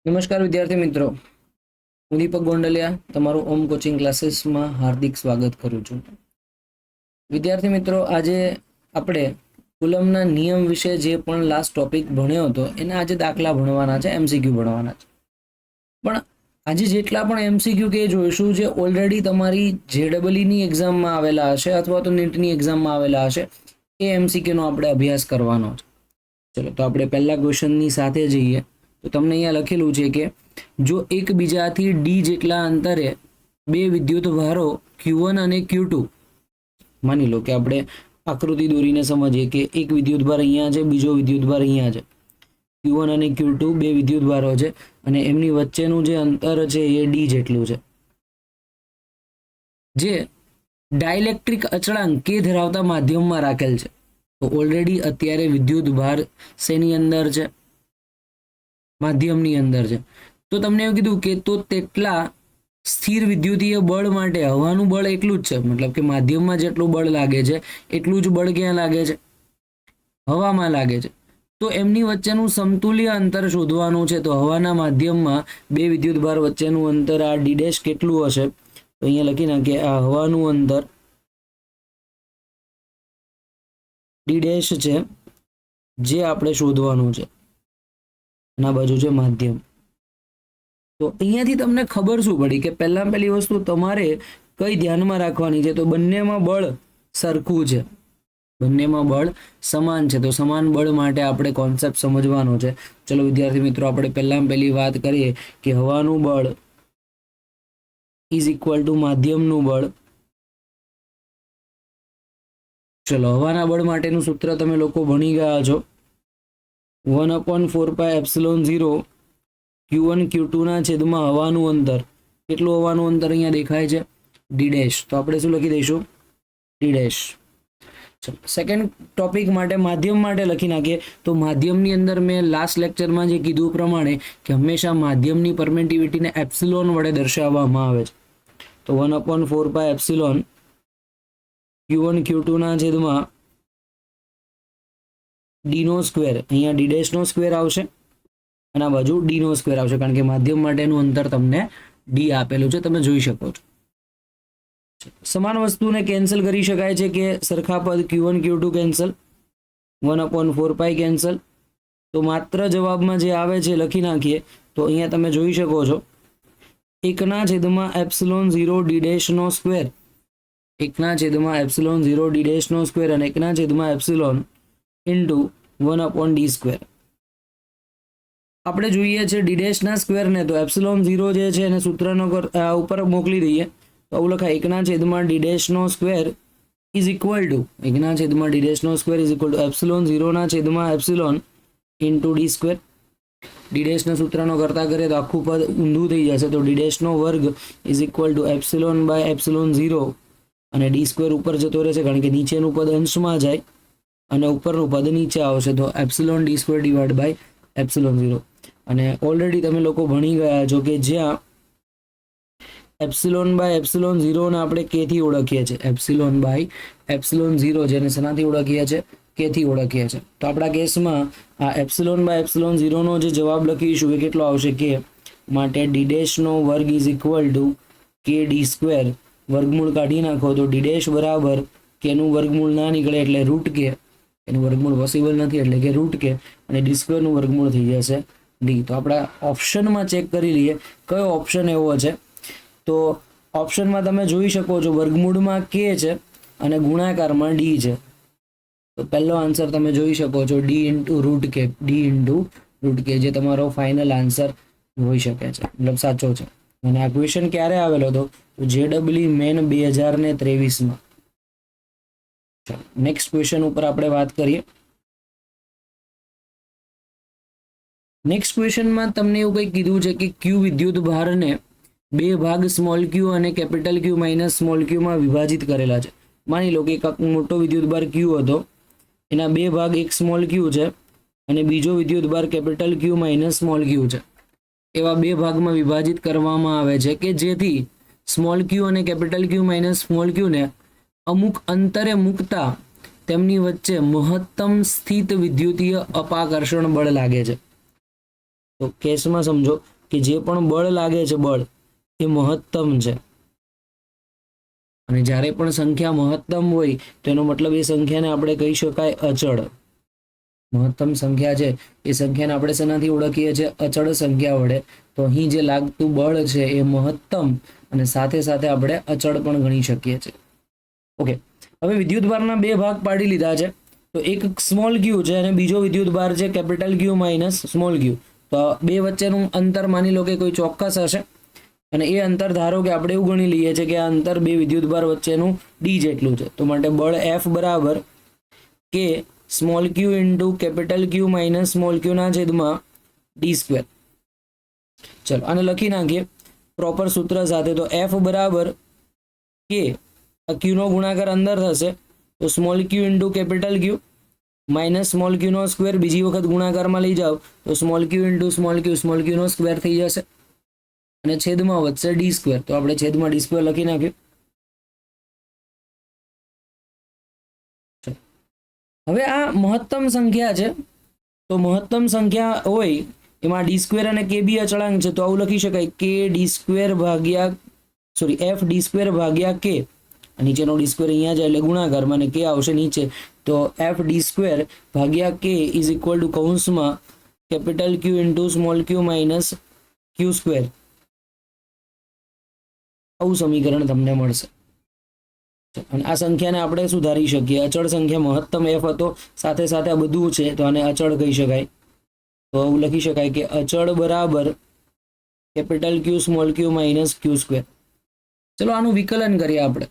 નમસ્કાર વિદ્યાર્થી મિત્રો, હું દીપક ગોંડલિયા તમારું ઓમ કોચિંગ ક્લાસીસમાં હાર્દિક સ્વાગત કરું છું. વિદ્યાર્થી મિત્રો, આજે આપણે કુલમના નિયમ વિશે જે પણ લાસ્ટ ટોપિક ભણ્યો હતો એના આજે દાખલા ભણવાના છે, એમસીક્યુ ભણવાના છે. પણ આજે જેટલા પણ એમસીક્યુ કે જોઈશું જે ઓલરેડી તમારી જેડબલઈની એક્ઝામમાં આવેલા હશે અથવા તો નીટની એક્ઝામમાં આવેલા હશે એ એમસીક્યુનો આપણે અભ્યાસ કરવાનો છે. ચલો તો આપણે પહેલા ક્વેશ્ચનની સાથે જઈએ. તો તમને અહીંયા લખેલું છે કે જો એકબીજાથી ડી જેટલા અંતરે બે વિદ્યુત ભારો Q1 અને Q2, માની લો કે આપણે આકૃતિ દોરીને સમજીએ કે એક વિદ્યુત ભાર અહીંયા છે, બીજો વિદ્યુત ભાર અહીંયા છે. Q1 અને Q2 બે વિદ્યુત ભારો છે અને એમની વચ્ચેનું જે અંતર છે એ ડી જેટલું છે, જે ડાઇલેક્ટ્રિક અચળાંક કે ધરાવતા માધ્યમમાં રાખેલ છે. તો ઓલરેડી અત્યારે વિદ્યુત ભાર શેની અંદર છે? માધ્યમની અંદર છે. તો તમને એવું કીધું કે તો તેટલા સ્થિર વિદ્યુતીય બળ માટે હવાનું બળ એટલું જ છે, મતલબ કે માધ્યમમાં જેટલું બળ લાગે છે એટલું જ બળ ક્યાં લાગે છે? હવામાં લાગે છે. તો એમની વચ્ચેનું સમતુલ્ય અંતર શોધવાનું છે. તો હવાના માધ્યમમાં બે વિદ્યુત ભાર વચ્ચેનું અંતર આ ડી ડેશ કેટલું હશે? તો અહીંયા લખી નાખીએ, આ હવાનું અંતર ડી ડેશ છે જે આપણે શોધવાનું છે. અને આ બાજુ છે માધ્યમ. તો અહીંયાથી તમને ખબર શું પડી કે પહેલી વસ્તુ તમારે કઈ ધ્યાનમાં રાખવાની છે? તો બંનેમાં બળ સરખું છે, બંનેમાં બળ સમાન છે. તો સમાન બળ માટે આપણે કોન્સેપ્ટ સમજવાનો છે. ચલો વિદ્યાર્થી મિત્રો, આપણે પહેલી વાત કરીએ કે હવાનું બળ ઇઝ ઇક્વલ ટુ માધ્યમનું બળ. ચલો, હવાના બળ માટેનું સૂત્ર તમે લોકો ભણી ગયા છો, 1/4πε0 Q1 Q2 ના છેદમાં હવાનું અંતર. કેટલું હવાનું અંતર અહીંયા દેખાય છે? D dash. તો આપણે શું લખી દઈશું? D dash. ચલો, સેકન્ડ ટોપિક માટે માધ્યમ માટે લખી નાખીએ. તો માધ્યમની અંદર મેં લાસ્ટ લેક્ચરમાં જે કીધું પ્રમાણે કે હંમેશા માધ્યમની પરમિટિવિટીને એપ્સિલોન વડે દર્શાવવામાં આવે છે. તો 1/4πε Q1 Q2 ના છેદમાં ડી નો સ્ક્વેર. અહીંયા ડી ડેશ નો સ્ક્વેર આવશે અને આ બાજુ ડી નો સ્ક્વેર આવશે, કારણ કે માધ્યમ માટેનું અંતર તમને ડી આપેલું છે, તમે જોઈ શકો છો. સમાન વસ્તુને કેન્સલ કરી શકાય છે કે સરખા પદ Q1 Q2 કેન્સલ, 1/4π કેન્સલ. તો માત્ર જવાબમાં જે આવે છે લખી નાખીએ. તો અહીંયા તમે જોઈ શકો છો, 1/ε0 ડી ડેશ નો સ્ક્વેર, 1/ε0 ડી ડેશ નો સ્ક્વેર અને 1/ε ઇન્ટુ 1/d સ્ક્વેર. આપણે જોઈએ છે ડી ડેશ ના સ્ક્વેર ને, તો ε0 જે છે એને સૂત્રનો ઉપર મોકલી દઈએ. તો આવું લખાય, 1/ડી ડેશ નો સ્ક્વેર ઇઝ ઇક્વલ ટુ 1/ડી ડેશ નો સ્ક્વેર ઇઝ ઇક્વલ ટુ ε0 ના છેદમાં epsilon into D square. D dash ના સૂત્રનો કરતા કરીએ તો આખું પદ ઊંધું થઈ જશે. તો ડી ડેશ નો વર્ગ ઇઝ ઇક્વલ ટુ ε/ε0 અને ડી સ્ક્વેર ઉપર જતો રહેશે, કારણ કે નીચેનું પદ અંશમાં જાય અને ઉપરનું પદ નીચે આવશે. તો ε/d સ્ક્વેર ડિવાઇડ બાય ε0. અને ઓલરેડી તમે લોકો ભણી ગયા છો કે જ્યાં ε/ε0 ને આપણે કે થી ઓળખીએ છીએ, ε/ε0 જેને શેનાથી ઓળખીએ છીએ? કે થી ઓળખીએ છીએ. તો આપણા કેસમાં આ ε/ε0 નો જે જવાબ લખીશું એ કેટલો આવશે? કે. માટે ડી ડેશ નો વર્ગ ઇઝ ઇક્વલ ટુ કે ડી સ્ક્વેર. વર્ગમૂળ કાઢી નાખો તો ડી ડેશ બરાબર કે નું વર્ગમૂળ ના નીકળે એટલે રૂટ કે, એનું વર્ગમૂળ પોસિબલ નથી એટલે કે રૂટ કે, અને ડી સ્ક્વેર નું વર્ગમૂળ થઈ જશે ડી. તો આપણે ઓપ્શનમાં ચેક કરી લઈએ કયો ઓપ્શન એવો છે. તો ઓપ્શનમાં તમે જોઈ શકો છો વર્ગમૂળમાં કે છે અને ગુણાકારમાં ડી છે. તો પહેલો આન્સર તમે જોઈ શકો છો, ડી ઇન્ટુ રૂટ કે, ડી ઇન્ટુ રૂટ કે, જે તમારો ફાઇનલ આન્સર હોઈ શકે છે, મતલબ સાચો છે. અને આ ક્વેશ્ચન ક્યારે આવેલો હતો? જેડબલઈ મેન 2023માં. નેક્સ્ટ ક્વેશ્ચન ઉપર આપણે વાત કરીએ. નેક્સ્ટ ક્વેશ્ચનમાં તમને એવું કંઈક કીધું છે કે ક્યુ વિદ્યુત ભારને બે ભાગ સ્મોલ ક્યુ અને કેપિટલ ક્યુ માઇનસ સ્મોલ ક્યુમાં વિભાજિત કરેલા છે. માની લો કે એક મોટો વિદ્યુત ભાર ક્યુ હતો, એના બે ભાગ, એક સ્મોલ ક્યુ છે અને બીજો વિદ્યુત ભાર કેપિટલ ક્યુ માઇનસ સ્મોલ ક્યુ છે. એવા બે ભાગમાં વિભાજિત કરવામાં આવે છે કે જેથી સ્મોલ ક્યુ અને કેપિટલ ક્યુ માઇનસ સ્મોલ ક્યુને અમુક અંતરે મૂકતા તેમની વચ્ચે મહત્તમ સ્થિત વિદ્યુતીય અપાકર્ષણ બળ લાગે છે. તો કેસમાં સમજો, કે જે પણ બળ લાગે છે બળ એ મહત્તમ છે, અને જ્યારે પણ સંખ્યા મહત્તમ હોય તો એનો મતલબ એ સંખ્યાને આપણે કહી શકાય અચળ. મહત્તમ સંખ્યા છે એ સંખ્યાને આપણે શેનાથી ઓળખીએ છીએ? અચળ સંખ્યા વડે. તો અહીં જે લાગતું બળ છે એ મહત્તમ અને સાથે સાથે આપણે અચળ પણ ગણી શકીએ છીએ. ઓકે, હવે વિદ્યુતભારના બે ભાગ પાડી લીધા છે. તો એક સ્મોલ ક્યુ છે અને બીજો વિદ્યુતભાર છે કેપિટલ ક્યુ માઇનસ સ્મોલ ક્યુ. તો બે વચ્ચેનું અંતર માની લો કે કોઈ ચોક્કસ હશે, અને એ અંતર ધારો કે આપણે એવું ગણી લઈએ છીએ કે આ અંતર બે વિદ્યુતભાર વચ્ચેનું ડી જેટલું છે. તો માટે બળ F બરાબર કે small Q into capital Q minus small Q ના છેદમાં ડી સ્ક્વેર. ચલો આને લખી નાખીએ પ્રોપર સૂત્ર સાથે. તો F બરાબર કે ક્યુ નો ગુણાકાર અંદર થશે તો small Q into capital Q minus small Q નો સ્ક્વેર, બીજી વખત ગુણાકારમાં લઈ જાઓ તો small Q into small Q નો સ્ક્વેર થઈ જશે અને છેદમાં વધશે ડી સ્ક્વેર. તો આપણે છેદમાં ડી સ્ક્વેર લખી નાખ્યું. હવે આ મહત્તમ સંખ્યા છે, તો મહત્તમ સંખ્યા હોય એમાં ડી સ્ક્વેર અને કે બી અચળાંક છે. તો આવું લખી શકાય કે ડી સ્ક્વેર ભાગ્યા એફ ડી સ્ક્વેર ભાગ્યા કે, નીચેનો ડી સ્ક્વેર અહીંયા જાય એટલે ગુણાકારમાં અને કે આવશે નીચે. તો એફ ડી સ્ક્વેર ભાગ્યા કે ઇઝ ઇક્વલ ટુ કૌંસમાં કેપિટલ ક્યુ ઇન્ટુ સ્મોલ ક્યુ માઇનસ ક્યુ સ્ક્વેર. આવું સમીકરણ તમને મળશે. અને આ સંખ્યાને આપણે સુધારી શકીએ. અચળ સંખ્યા મહત્તમ એફ હતો, સાથે સાથે આ બધું છે તો આને અચળ કહી શકાય. તો આવું લખી શકાય કે અચળ બરાબર કેપિટલ ક્યુ સ્મોલ ક્યુ માઇનસ ક્યુ સ્ક્વેર. ચલો આનું વિકલન કરીએ આપણે.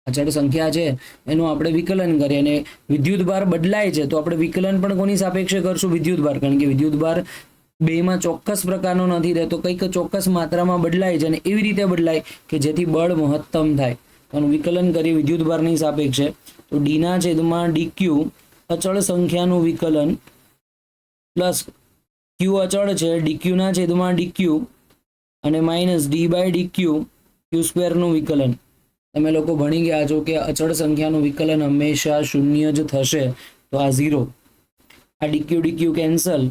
અચળ સંખ્યા છે એનું આપણે વિકલન કરીએ, અને વિદ્યુતભાર બદલાય છે તો આપણે વિકલન પણ કોની સાપેક્ષે કરશું? વિદ્યુતભાર. કારણ કે વિદ્યુતભાર બેમાં ચોક્કસ પ્રકારનો નથી રહેતો, કંઈક ચોક્કસ માત્રામાં બદલાય છે અને એવી રીતે બદલાય કે જેથી બળ મહત્તમ થાય. આનું વિકલન કરીએ વિદ્યુતભારની સાપેક્ષે. તો ડી ના છેદમાં ડી ક્યુ અચળ સંખ્યાનું વિકલન પ્લસ ક્યુ અચળ છે ડી ક્યુ ના છેદમાં ડી ક્યુ અને minus D by D Q Q સ્ક્વેરનું વિકલન. તમે લોકો ભણી ગયા છો કે અચળ સંખ્યાનું વિકલન હંમેશા શૂન્ય જ થશે. તો આ 0, આ ડી ક્યુ કેન્સલ,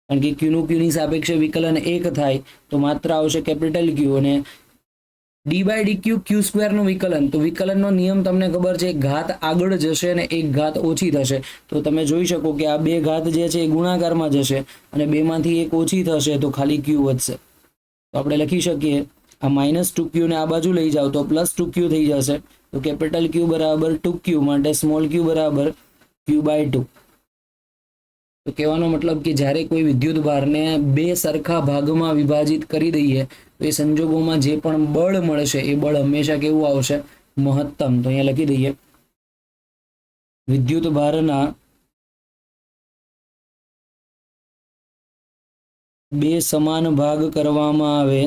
કારણ કે ક્યુનું ક્યુની સાપેક્ષે વિકલન 1 થાય તો માત્ર આવશે કેપિટલ ક્યુ, અને D by D Q Q સ્ક્વેરનું વિકલન. તો વિકલનનો નિયમ તમને ખબર છે, એક ઘાત આગળ જશે અને એક ઘાત ઓછી થશે. તો તમે જોઈ શકો કે આ બે ઘાત જે છે એ ગુણાકારમાં જશે અને બેમાંથી એક ઓછી થશે તો ખાલી ક્યુ વધશે. તો આપણે લખી શકીએ આ -2q ને આ બાજુ લઈ જાઓ તો +2q થઈ જશે. તો કેપિટલ ક્યુ બરાબર 2q, માટે સ્મોલ ક્યુ બરાબર q/2. તો કહેવાનો મતલબ કે જ્યારે કોઈ વિદ્યુત ભારને બે સરખા ભાગમાં વિભાજિત કરી દઈએ તો એ સંજોગોમાં જે પણ બળ મળશે એ બળ હંમેશા કેવું આવશે? મહત્તમ. તો અહીંયા લખી દઈએ વિદ્યુત ભારના બે સમાન ભાગ કરવામાં આવે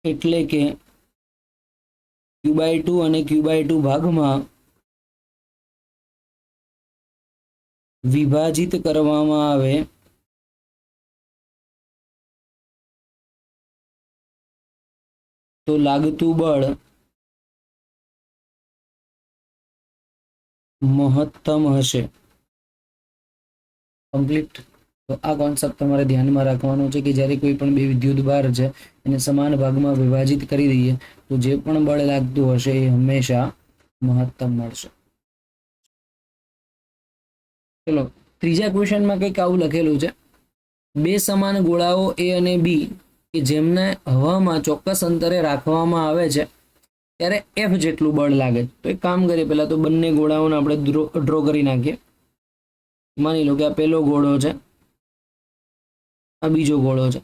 એટલે કે q/2 અને q/2 ભાગમાં વિભાજિત કરવામાં આવે તો લાગતું બળ મહત્તમ હશે. કમ્પ્લીટ. તો આ કોન્સેપ્ટ તમારે ધ્યાનમાં રાખવાનો છે કે જ્યારે કોઈ પણ બે વિદ્યુત ભાર છે એને સમાન ભાગમાં વિભાજિત કરી દઈએ તો જે પણ બળ લાગતું હશે એ હંમેશા મહત્તમ મળશે. ચલો ત્રીજા ક્વેશ્ચનમાં કંઈક આવું લખેલું છે, બે સમાન ગોળાઓ એ અને બી કે જેમને હવામાં ચોક્કસ અંતરે રાખવામાં આવે છે ત્યારે એફ જેટલું બળ લાગે. તો એક કામ કરીએ, પહેલા તો બંને ગોળાઓને આપણે ડ્રો કરી નાખીએ. માની લો કે આ પહેલો ગોળો છે, આ બીજો ગોળો છે,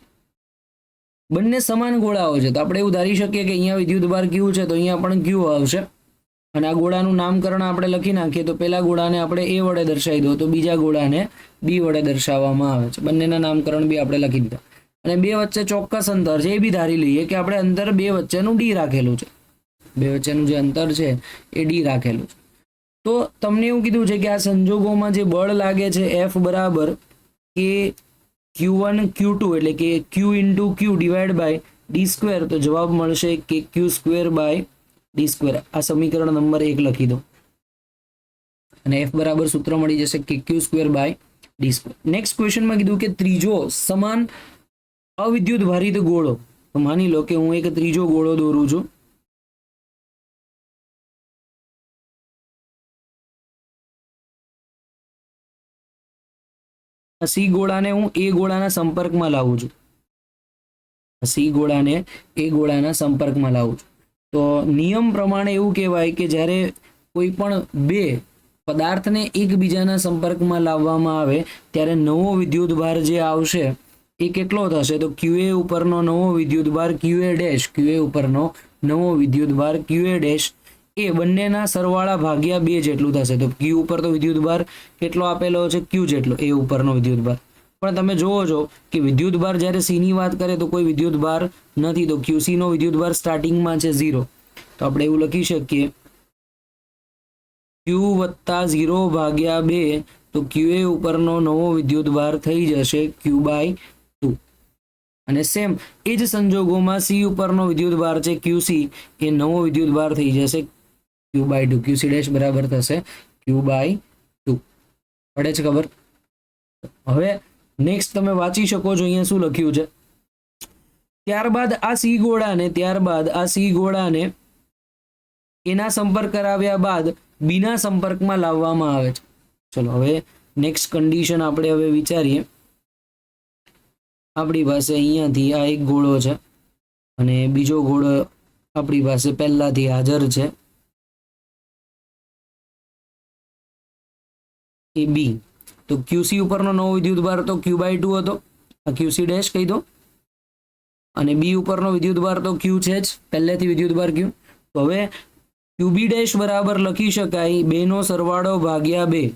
બંને સમાન ગોળાઓ છે. તો આપણે એવું ધારી શકીએ કે અહીંયા વિદ્યુતભાર ક્યુ છે તો અહીંયા પણ ક્યુ આવશે, અને આ ગોળાનું નામકરણ આપણે લખી નાખીએ. તો પહેલા ગોળાને આપણે એ વડે દર્શાવી દો તો બીજા ગોળાને બી વડે દર્શાવવામાં આવે છે. બંનેના નામકરણ બી આપણે લખી દીધા. અને બે વચ્ચે ચોક્કસ અંતર છે એ બી ધારી લઈએ કે આપણે અંતર બે વચ્ચેનું ડી રાખેલું છે. બે વચ્ચેનું જે અંતર છે એ ડી રાખેલું છે. તો તમને એવું કીધું છે કે આ સંજોગોમાં જે બળ લાગે છે એફ બરાબર કે Q1 Q2 એટલે કે Q into Q divide by D square. તો જવાબ મળશે કે Q square by D square. આ સમીકરણ નંબર 1 લખી દો. અને એફ બરાબર સૂત્ર મળી જશે કે Q square by D square. Next ક્વેશ્ચનમાં કીધું કે ત્રીજો સમાન અવિદ્યુત ભારિત ગોળો. તો માની લો કે હું એક ત્રીજો ગોળો દોરું છું. સી ગોળાને હું એ ગોળાના સંપર્કમાં લાવું છું. સી ગોળાને એ ગોળાના સંપર્કમાં લાવું છું. તો નિયમ પ્રમાણે એવું કહેવાય કે જ્યારે કોઈ પણ બે પદાર્થને એકબીજાના સંપર્કમાં લાવવામાં આવે ત્યારે નવો વિદ્યુતભાર જે આવશે એ કેટલો થશે? તો ક્યુએ ઉપરનો નવો વિદ્યુતભાર ક્યુએ ડેશ, ક્યુએ ઉપરનો નવો વિદ્યુતભાર ક્યુએ ડેશ એ બંનેના સરવાળા ભાગ્યા 2 જેટલું થશે. તો ક્યુ ઉપર તો વિદ્યુતભાર કેટલો આપેલો છે? ક્યુ જેટલો એ ઉપરનો વિદ્યુતભાર. પણ તમે જોવો છો કે વિદ્યુતભાર જ્યારે સી ની વાત કરે તો કોઈ વિદ્યુતભાર નથી. તો ક્યુસી નો વિદ્યુતભાર સ્ટાર્ટિંગમાં છે 0. તો આપણે એવું લખી શકીએ ક્યુ વત્તા 0 ભાગ્યા 2. તો ક્યુએ ઉપરનો નવો વિદ્યુતભાર થઈ જશે ક્યુ બાય 2. અને સેમ એ જ સંજોગોમાં સી ઉપરનો વિદ્યુતભાર છે ક્યુસી એ નવો વિદ્યુતભાર થઈ જશે ક્યુ બાય 2. ક્યુસી ડેશ બરાબર થશે ક્યુ બાય 2. પડે છે ખબર? હવે નેક્સ્ટ તમે વાંચી શકો છો અહીંયા શું લખ્યું છે. ત્યારબાદ આ સી ગોળાને એના સંપર્ક કરાવ્યા બાદ બીના સંપર્કમાં લાવવામાં આવે છે. ચલો હવે નેક્સ્ટ કન્ડિશન આપણે હવે વિચારીએ. આપણી પાસે અહીંયાથી આ એક ગોળો છે અને બીજો ગોળો આપણી પાસે પહેલાથી હાજર છે એ બી. તો ક્યુસી ઉપરનો નવો વિદ્યુતભાર તો ક્યુ બાય 2 હતો, આ ક્યુસી ડેશ કહી દો. અને બી ઉપરનો વિદ્યુતભાર તો ક્યુ છે જ, પહેલેથી વિદ્યુતભાર ક્યુ. તો હવે ક્યુબી ડેશ બરાબર લખી શકાય 2 નો સરવાળો ભાગ્યા 2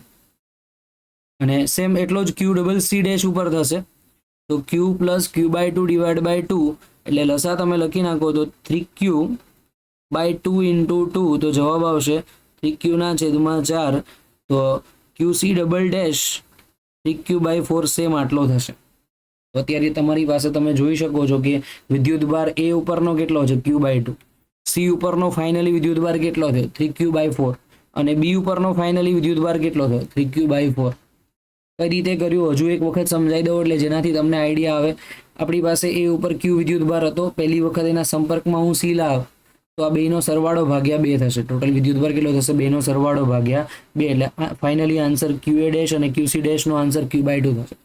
અને સેમ એટલો જ ક્યુ ડબલ સી ડેશ ઉપર થશે. તો Q plus Q by 2 divide by 2 એટલે લસા તમે લખી નાખો તો 3q બાય 2 ઇન્ટુ 2. તો જવાબ આવશે 3q ના છેદમાં 4. તો QC double dash 3q by 4 same આટલો થશે. તો અત્યારે તમારી પાસે તમે જોઈ શકો છો કે વિદ્યુતભાર એ ઉપરનો કેટલો છે? ક્યુ બાય 2. સી ઉપરનો ફાઇનલી વિદ્યુતભાર કેટલો થયો? 3q by 4. અને બી ઉપરનો ફાઇનલી વિદ્યુતભાર કેટલો થયો? 3q by 4. કઈ રીતે કર્યું હજુ એક વખત સમજાઈ દઉં એટલે જેનાથી તમને આઈડિયા આવે. આપણી પાસે એ ઉપર ક્યુ વિદ્યુતભાર હતો, પહેલી વખત એના સંપર્કમાં હું સી લાવ તો આ 2 નો સરવાળો ભાગ્યા 2 થશે. ટોટલ વિદ્યુતભાર કેટલો થશે? 2 નો સરવાળો ભાગ્યા 2 એટલે ફાઇનલી આન્સર ક્યુએ ડેશ અને ક્યુસી ડેશ નો આન્સર ક્યુ બાય 2 થશે.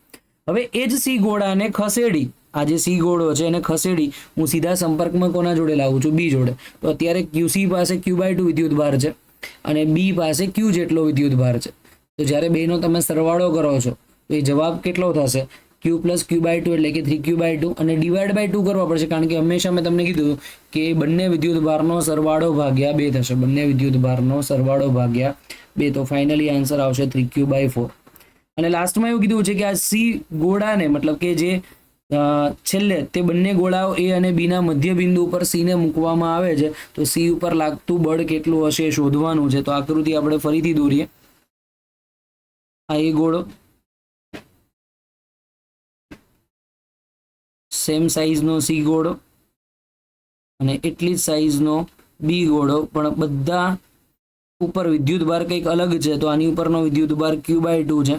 હવે એ જ સી ગોળાને ખસેડી, આ જે સી ગોળો છે એને ખસેડી હું સીધા સંપર્કમાં કોના જોડે લાવું છું? બી જોડે. તો અત્યારે ક્યુસી પાસે ક્યુ બાય 2 વિદ્યુતભાર છે અને બી પાસે ક્યુ જેટલો વિદ્યુતભાર છે. તો જ્યારે 2 નો તમે સરવાળો કરો છો તો એ જવાબ કેટલો થશે? ક્યુ પ્લસ ક્યુ બાય 2 એટલે કે 3q બાય 2 અને ડિવાઈડ બાય 2 કરવા પડશે કારણ કે હંમેશા મેં તમને કીધું કે બંને વિદ્યુતભારનો સરવાળો ભાગ્યા 2 થશે. બંને વિદ્યુતભારનો સરવાળો ભાગ્યા 2. તો ફાઇનલી આન્સર આવશે 3q બાય 4. અને લાસ્ટમાં એવું કીધું છે કે આ સી ગોળાને મતલબ કે જે છેલ્લે તે બંને ગોળાઓ એ અને બી ના મધ્ય બિંદુ ઉપર સી ને મૂકવામાં આવે છે. તો સી ઉપર લાગતું બળ કેટલું હશે એ શોધવાનું છે. તો આકૃતિ આપણે ફરીથી દોરીએ. આ એ ગોળો, સેમ સાઈઝનો સી ગોળો અને એટલી જ સાઈઝનો બી ગોળો, પણ બધા ઉપર વિદ્યુતભાર કંઈક અલગ છે. તો આની ઉપરનો વિદ્યુતભાર ક્યુ બાય 2 છે,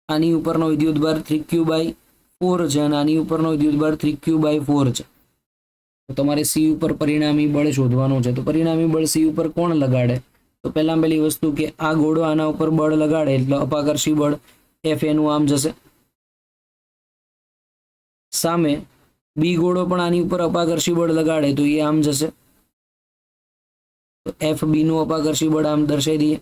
આની ઉપરનો વિદ્યુતભાર 3q બાય 4 છે અને આની ઉપરનો વિદ્યુતભાર 3q બાય 4 છે. તો તમારે સી ઉપર પરિણામી બળ શોધવાનું છે. તો પરિણામી બળ સી ઉપર કોણ લગાડે? તો પહેલી વસ્તુ કે આ ગોળો આના ઉપર બળ લગાડે એટલે અપાકર્ષી બળ એફ એનું આમ જશે. સામે બી ગોળો પણ આની ઉપર અપાકર્ષી બળ લગાડે તો એ આમ જશે. તો એફ બી નું અપાકર્ષી બળ આમ દર્શાવી દઈએ.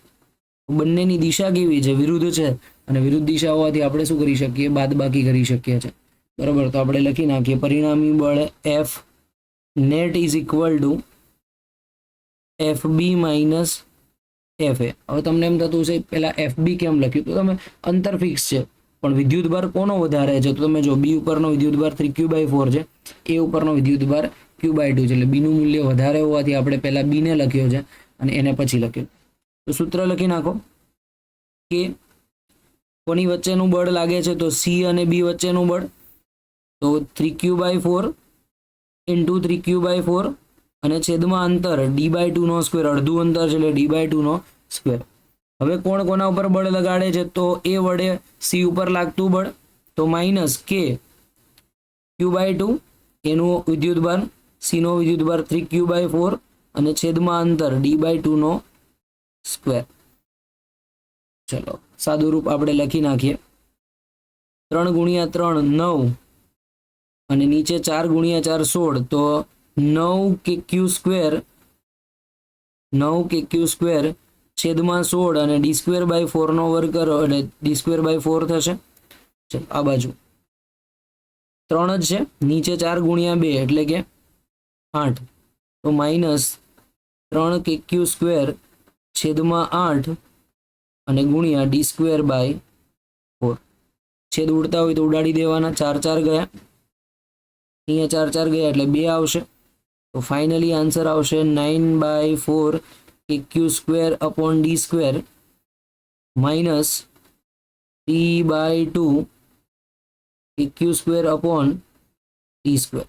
બંનેની દિશા કેવી છે? વિરુદ્ધ છે અને વિરુદ્ધ દિશા હોવાથી આપણે શું કરી શકીએ? બાદબાકી કરી શકીએ છીએ. બરાબર. તો આપણે લખી નાખીએ પરિણામી બળ F net is equal to F B minus F A. હવે તમને એમ થતું છે પેલા એફ બી કેમ લખ્યું? તો તમે અંતર ફિક્સ છે પણ વિદ્યુતભાર કોનો વધારે છે? તો તમે જો બી ઉપરનો વિદ્યુતભાર 3q બાય 4 છે, એ ઉપરનો વિદ્યુતભાર q બાય 2 છે. એટલે બીનું મૂલ્ય વધારે હોવાથી આપણે પહેલા બીને લખ્યો છે અને એને પછી લખ્યું. તો સૂત્ર લખી નાખો કે કોની વચ્ચેનું બળ લાગે છે? તો સી અને બી વચ્ચેનું બળ. તો 3q by 4 into 3q by 4 અને છેદમાં અંતર d બાય 2 નો સ્ક્વેર, અડધું અંતર છે એટલે d બાય 2 નો સ્ક્વેર. હવે કોણ કોના ઉપર બળ લગાડે છે? તો એ વડે સી ઉપર લાગતું બળ, તો માઇનસ કે Q/2 એનું વિદ્યુતભાર, સી નો વિદ્યુતભાર 3Q/4 અને છેદમાં અંતર D/2 નો સ્ક્વેર. ચલો સાદું રૂપ આપણે લખી નાખીએ. 3 × 3 9 અને નીચે 4 × 4 16, તો 9kq² છેદમાં 16 અને d²/4 નો વર્ગ કરો એટલે d²/4 થશે. ચલો આ બાજુ 3 જ છે, નીચે 4 × 2 એટલે કે 8, તો માઇનસ 3kq² છેદમાં 8 અને ગુણ્યા d²/4. છેદ ઉડતા હોય તો ઉડાડી દેવાના. 4 4 ગયા, અહીંયા 4 4 ગયા એટલે 2 આવશે. તો ફાઇનલી આન્સર આવશે 9/4 kq² માઇનસ 3/2 kq²/d².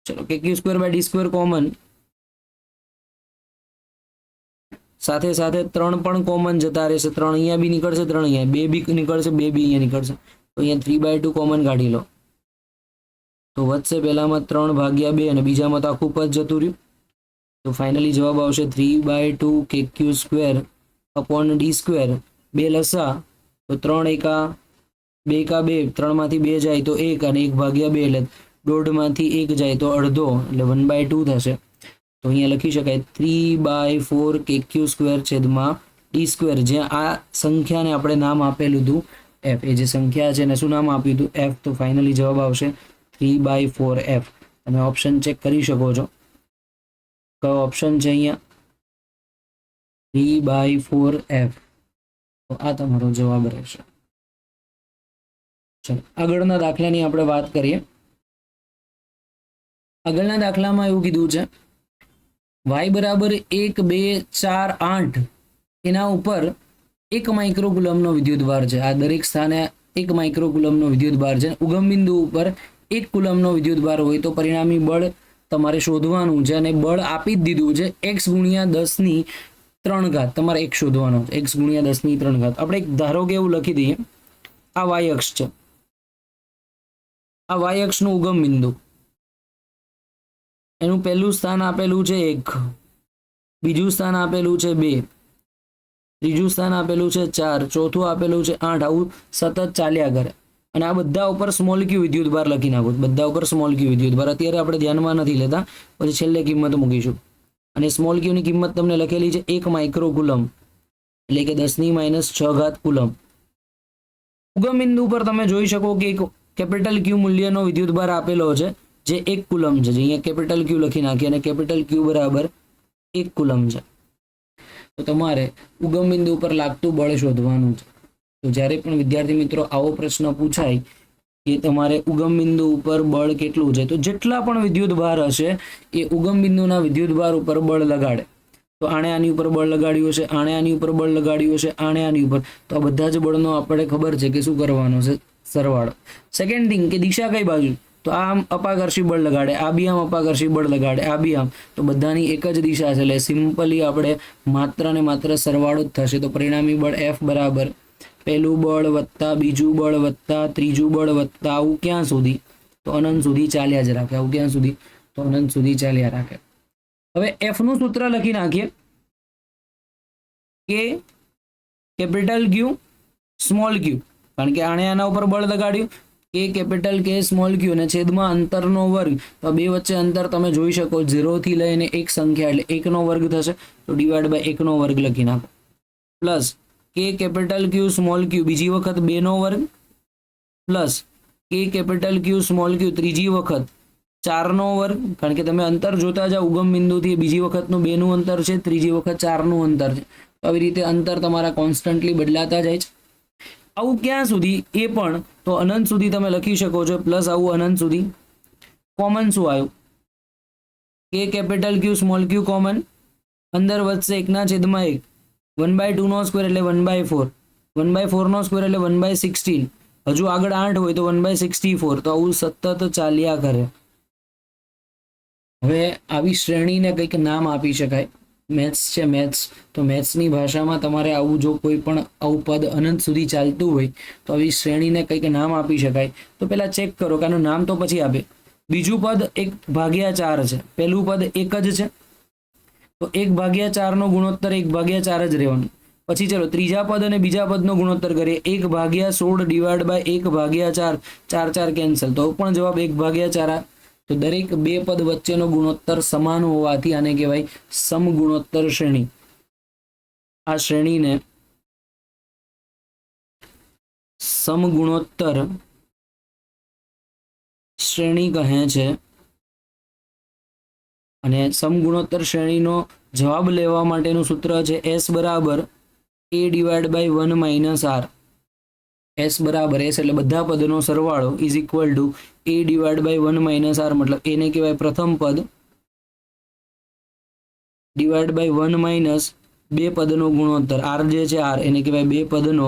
ચલો kq²/d² કોમન, સાથે સાથે 3 પણ કોમન જતા રહેશે. 3 અહીંયા બી નીકળશે, 3 અહીંયા, 2 બી નીકળશે, 2 બી અહીંયા નીકળશે. તો અહીંયા 3/2 કોમન કાઢી લો, તો વધશે પહેલામાં 3/2 અને બીજામાં તો આખું પદ જતું રહ્યું. તો ફાઇનલી જવાબ આવશે 3/2 kq² અપોન d². 2 લસા તો 3 એકા 2 એકા 2, 3 માંથી 2 જાય તો 1 અને 1/2 એટલે 1.5 માંથી 1 જાય તો અડધો એટલે 1/2 થશે. તો અહીંયા લખી શકાય 3/4 kq² છેદમાં d². જ્યાં આ સંખ્યાને આપણે નામ આપેલું હતું f, એ જે સંખ્યા છે એને શું નામ આપ્યું હતું? f. તો ફાઇનલી જવાબ આવશે 3/4f. તમે ઓપ્શન ચેક કરી શકો છો, કયો ઓપ્શન છે અહીંયા? 3/4f. તો આ તમારો જવાબ રહેશે. ચલો આગળના દાખલાની આપણે વાત કરીએ. આગળના દાખલામાં એવું કીધું છે y બરાબર 1 2 4 8 એના ઉપર 1 માઇક્રોકુલમનો વિદ્યુતભાર છે. આ દરેક સ્થાને 1 માઇક્રોકુલમનો વિદ્યુતભાર છે. ઉગમ બિંદુ ઉપર 1 કુલમનો વિદ્યુતભાર હોય તો પરિણામી બળ તમારે શોધવાનું છે, અને બળ આપી જ દીધું છે x × 10⁻³ તમારે x શોધવાનો છે. x × 10⁻³. આપણે એક ધારો કે એવું લખી દઈએ, આ y અક્ષ છે, આ y અક્ષનું ઉગમ બિંદુ, એનું પહેલું સ્થાન આપેલું છે 1, બીજું સ્થાન આપેલું છે 2, ત્રીજું સ્થાન આપેલું છે 4, ચોથું આપેલું છે 8. આવું સતત ચાલ્યા કરે. અને આ બધા ઉપર સ્મોલ ક્યુ વિદ્યુતભાર લખી નાખો. બધા ઉપર સ્મોલ ક્યુ વિદ્યુતભાર અત્યારે આપણે ધ્યાનમાં નથી લેતા, પછી છેલ્લે કિંમત મૂકીશું. અને સ્મોલ ક્યુની કિંમત તમને લખેલી છે 1 માઇક્રોકુલમ, એટલે કે 10⁻6 કુલમ. ઉગમ બિંદુ પર તમે જોઈ શકો કે એક કેપિટલ ક્યુ મૂલ્યનો વિદ્યુતભાર આપેલો છે જે 1 કુલમ છે. અહીંયા કેપિટલ ક્યુ લખી નાખીએ અને કેપિટલ ક્યુ બરાબર 1 કુલમ છે. તો તમારે ઉગમ બિંદુ ઉપર લાગતું બળ શોધવાનું છે. તો જ્યારે પણ વિદ્યાર્થી મિત્રો આવો પ્રશ્ન પૂછાય કે તમારે ઉગમ બિંદુ ઉપર બળ કેટલું છે, તો જેટલા પણ વિદ્યુતભાર હશે એ ઉગમ બિંદુના વિદ્યુતભાર ઉપર બળ લગાડે. તો આણે આની ઉપર બળ લગાડ્યું છે, આણે આની ઉપર બળ લગાડ્યું છે, આણે આની ઉપર, તો આ બધા જ બળનો આપણે ખબર છે કે શું કરવાનો છે? સરવાળો. સેકન્ડ થિંગ કે દિશા કઈ બાજુ? તો આમ અપાકર્ષી બળ લગાડે, આ બી આમ અપાકર્ષી બળ લગાડે, આ બી આમ, તો બધાની એક જ દિશા છે. એટલે સિમ્પલી આપણે માત્ર ને માત્ર સરવાળો જ થશે. તો પરિણામી બળ F બરાબર પહેલું બળ વત્તા બીજું બળ વત્તા ત્રીજું બળ વત્તા આવું ક્યાં સુધી? તો અનંત સુધી ચાલ્યા જ રાખે. આવું ક્યાં સુધી? તો અનંત સુધી ચાલ્યા રાખે. હવે F નું સૂત્ર લખી નાખીએ કે કેપિટલ ક્યુ સ્મોલ ક્યુ, કારણ કે આણે આના ઉપર બળ લગાડ્યું, કે કેપિટલ કે સ્મોલ ક્યુ અને છેદમાં અંતરનો વર્ગ. તો બે વચ્ચે અંતર તમે જોઈ શકો 0 થી લઈને એક સંખ્યા એટલે 1 નો વર્ગ થશે. તો ડિવાઈડ બાય 1 નો વર્ગ લખી નાખો, પ્લસ કે કેપિટલ ક્યુ સ્મોલ ક્યુ બીજી વખત 2 નો વર્ગ, પ્લસ કે કેપિટલ ક્યુ સ્મોલ ક્યુ ત્રીજી વખત 4 નો વર્ગ, કારણ કે તમે અંતર જોતા જાઓ ઉગમ બિંદુથી બીજી વખતનું 2 નું અંતર છે, ત્રીજી વખત 4 નું અંતર છે. તો આવી રીતે અંતર તમારા કોન્સ્ટન્ટલી બદલાતા જાય છે. આવું ક્યાં સુધી? એ પણ તો અનંત સુધી તમે લખી શકો છો, પ્લસ આવું અનંત સુધી. કોમન શું આવ્યું? કે કેપિટલ ક્યુ સ્મોલ ક્યુ કોમન, અંદર વધશે 1/1, 1/2 નો સ્ક્વેર એટલે 1/4, 1/4 નો સ્ક્વેર એટલે 1/16, હજુ આગળ 8 હોય તો 1/64. તો આવું સતત ચાલ્યા કરે. હવે આવી શ્રેણીને કંઈક નામ આપી શકાય. મેથ્સ છે મેથ્સ, તો મેથ્સની ભાષામાં તમારે આવું જો કોઈ પણ આવું પદ અનંત સુધી ચાલતું હોય તો આવી શ્રેણીને કંઈક નામ આપી શકાય. તો પહેલાં ચેક કરો કે આનું નામ તો પછી આપે. બીજું પદ 1/4 છે, પહેલું પદ 1 જ છે તો 1/4 નો ગુણોત્તર 1/4 જ રહેવાનું. પછી ચલો ત્રીજા પદ અને બીજા પદનો ગુણોત્તર કરીએ. 1/16 ડિવાઈડ બાય 1/4, 4 કેન્સલ, તો પણ જવાબ 1/4. તો દરેક બે પદ વચ્ચેનો ગુણોત્તર સમાન હોવાથી આને કહેવાય સમગુણોત્તર શ્રેણી. આ શ્રેણીને સમગુણોત્તર શ્રેણી કહે છે. અને સમગુણોત્તર શ્રેણીનો જવાબ લેવા માટેનું સૂત્ર છે S બરાબર A divide by 1 minus R. S બરાબર S એટલે બધા પદનો સરવાળો is equal to A divide by 1 minus R, મતલબ એને કહેવાય પ્રથમ પદ ડિવાઈડ બાય 1 માઇનસ બે પદનો ગુણોત્તર. R જે છે R એને કહેવાય બે પદનો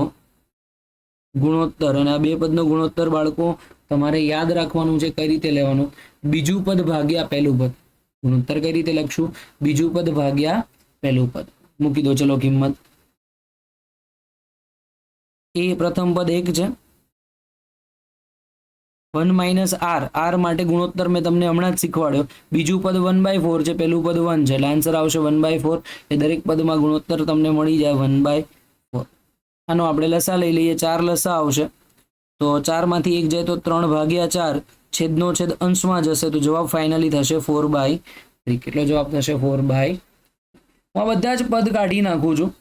ગુણોત્તર. અને આ બે પદનો ગુણોત્તર બાળકો તમારે યાદ રાખવાનું છે. કઈ રીતે લેવાનું? બીજું પદ ભાગ્યા પહેલું પદ. ગુણોત્તર કઈ રીતે લખશું? બીજું પદ ભાગ્યા પહેલું પદ. મૂકી દો ચલો કિંમત. એ પ્રથમ પદ 1 છે, 1 માઇનસ R, R માટે ગુણોત્તર મેં તમને હમણાં જ શીખવાડ્યો. બીજું પદ 1/4 છે, પહેલું પદ 1 છે એટલે આન્સર આવશે 1/4. એ દરેક પદમાં ગુણોત્તર તમને મળી જાય 1/4. આનો આપણે લસા લઈ લઈએ. 4 લસા આવશે તો 4 માંથી 1 જાય તો 3/4, છેદનો છેદ અંશમાં જશે તો જવાબ ફાઇનલી થશે 4/3. કેટલો જવાબ થશે? 4/3. હું આ બધા જ પદ કાઢી નાખું છું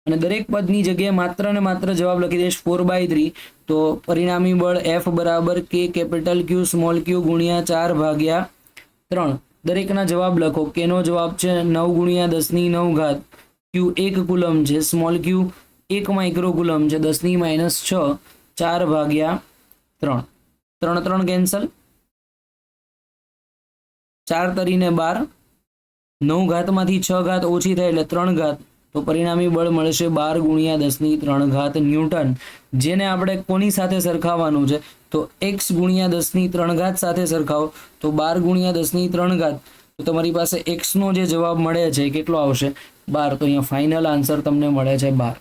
અને દરેક પદની જગ્યાએ માત્ર ને માત્ર જવાબ લખી દઈશ 4/3. તો પરિણામી બળ F બરાબર K capital Q small q ગુણ્યા 4/3. દરેકના જવાબ લખો. K નો જવાબ છે 9 × 10⁹. Q 1 કુલમ છે, સ્મોલ q 1 માઇક્રો કુલમ છે, 10⁻6, 4/3. 3 કેન્સલ, 4 તરીને 12, 9 ઘાતમાંથી 6 ઘાત ઓછી થાય એટલે 3 ઘાત. તો પરિણામી બળ મળશે 12 × 10⁻³ ન્યૂટન. જેને આપણે કોની સાથે સરખાવવાનું છે? તો x × 10⁻³ સાથે સરખાવો તો 12 × 10⁻³. તો તમારી પાસે x નો જે જવાબ મળે છે કેટલો આવશે? 12. તો અહીંયા ફાઇનલ આન્સર તમને મળે છે 12.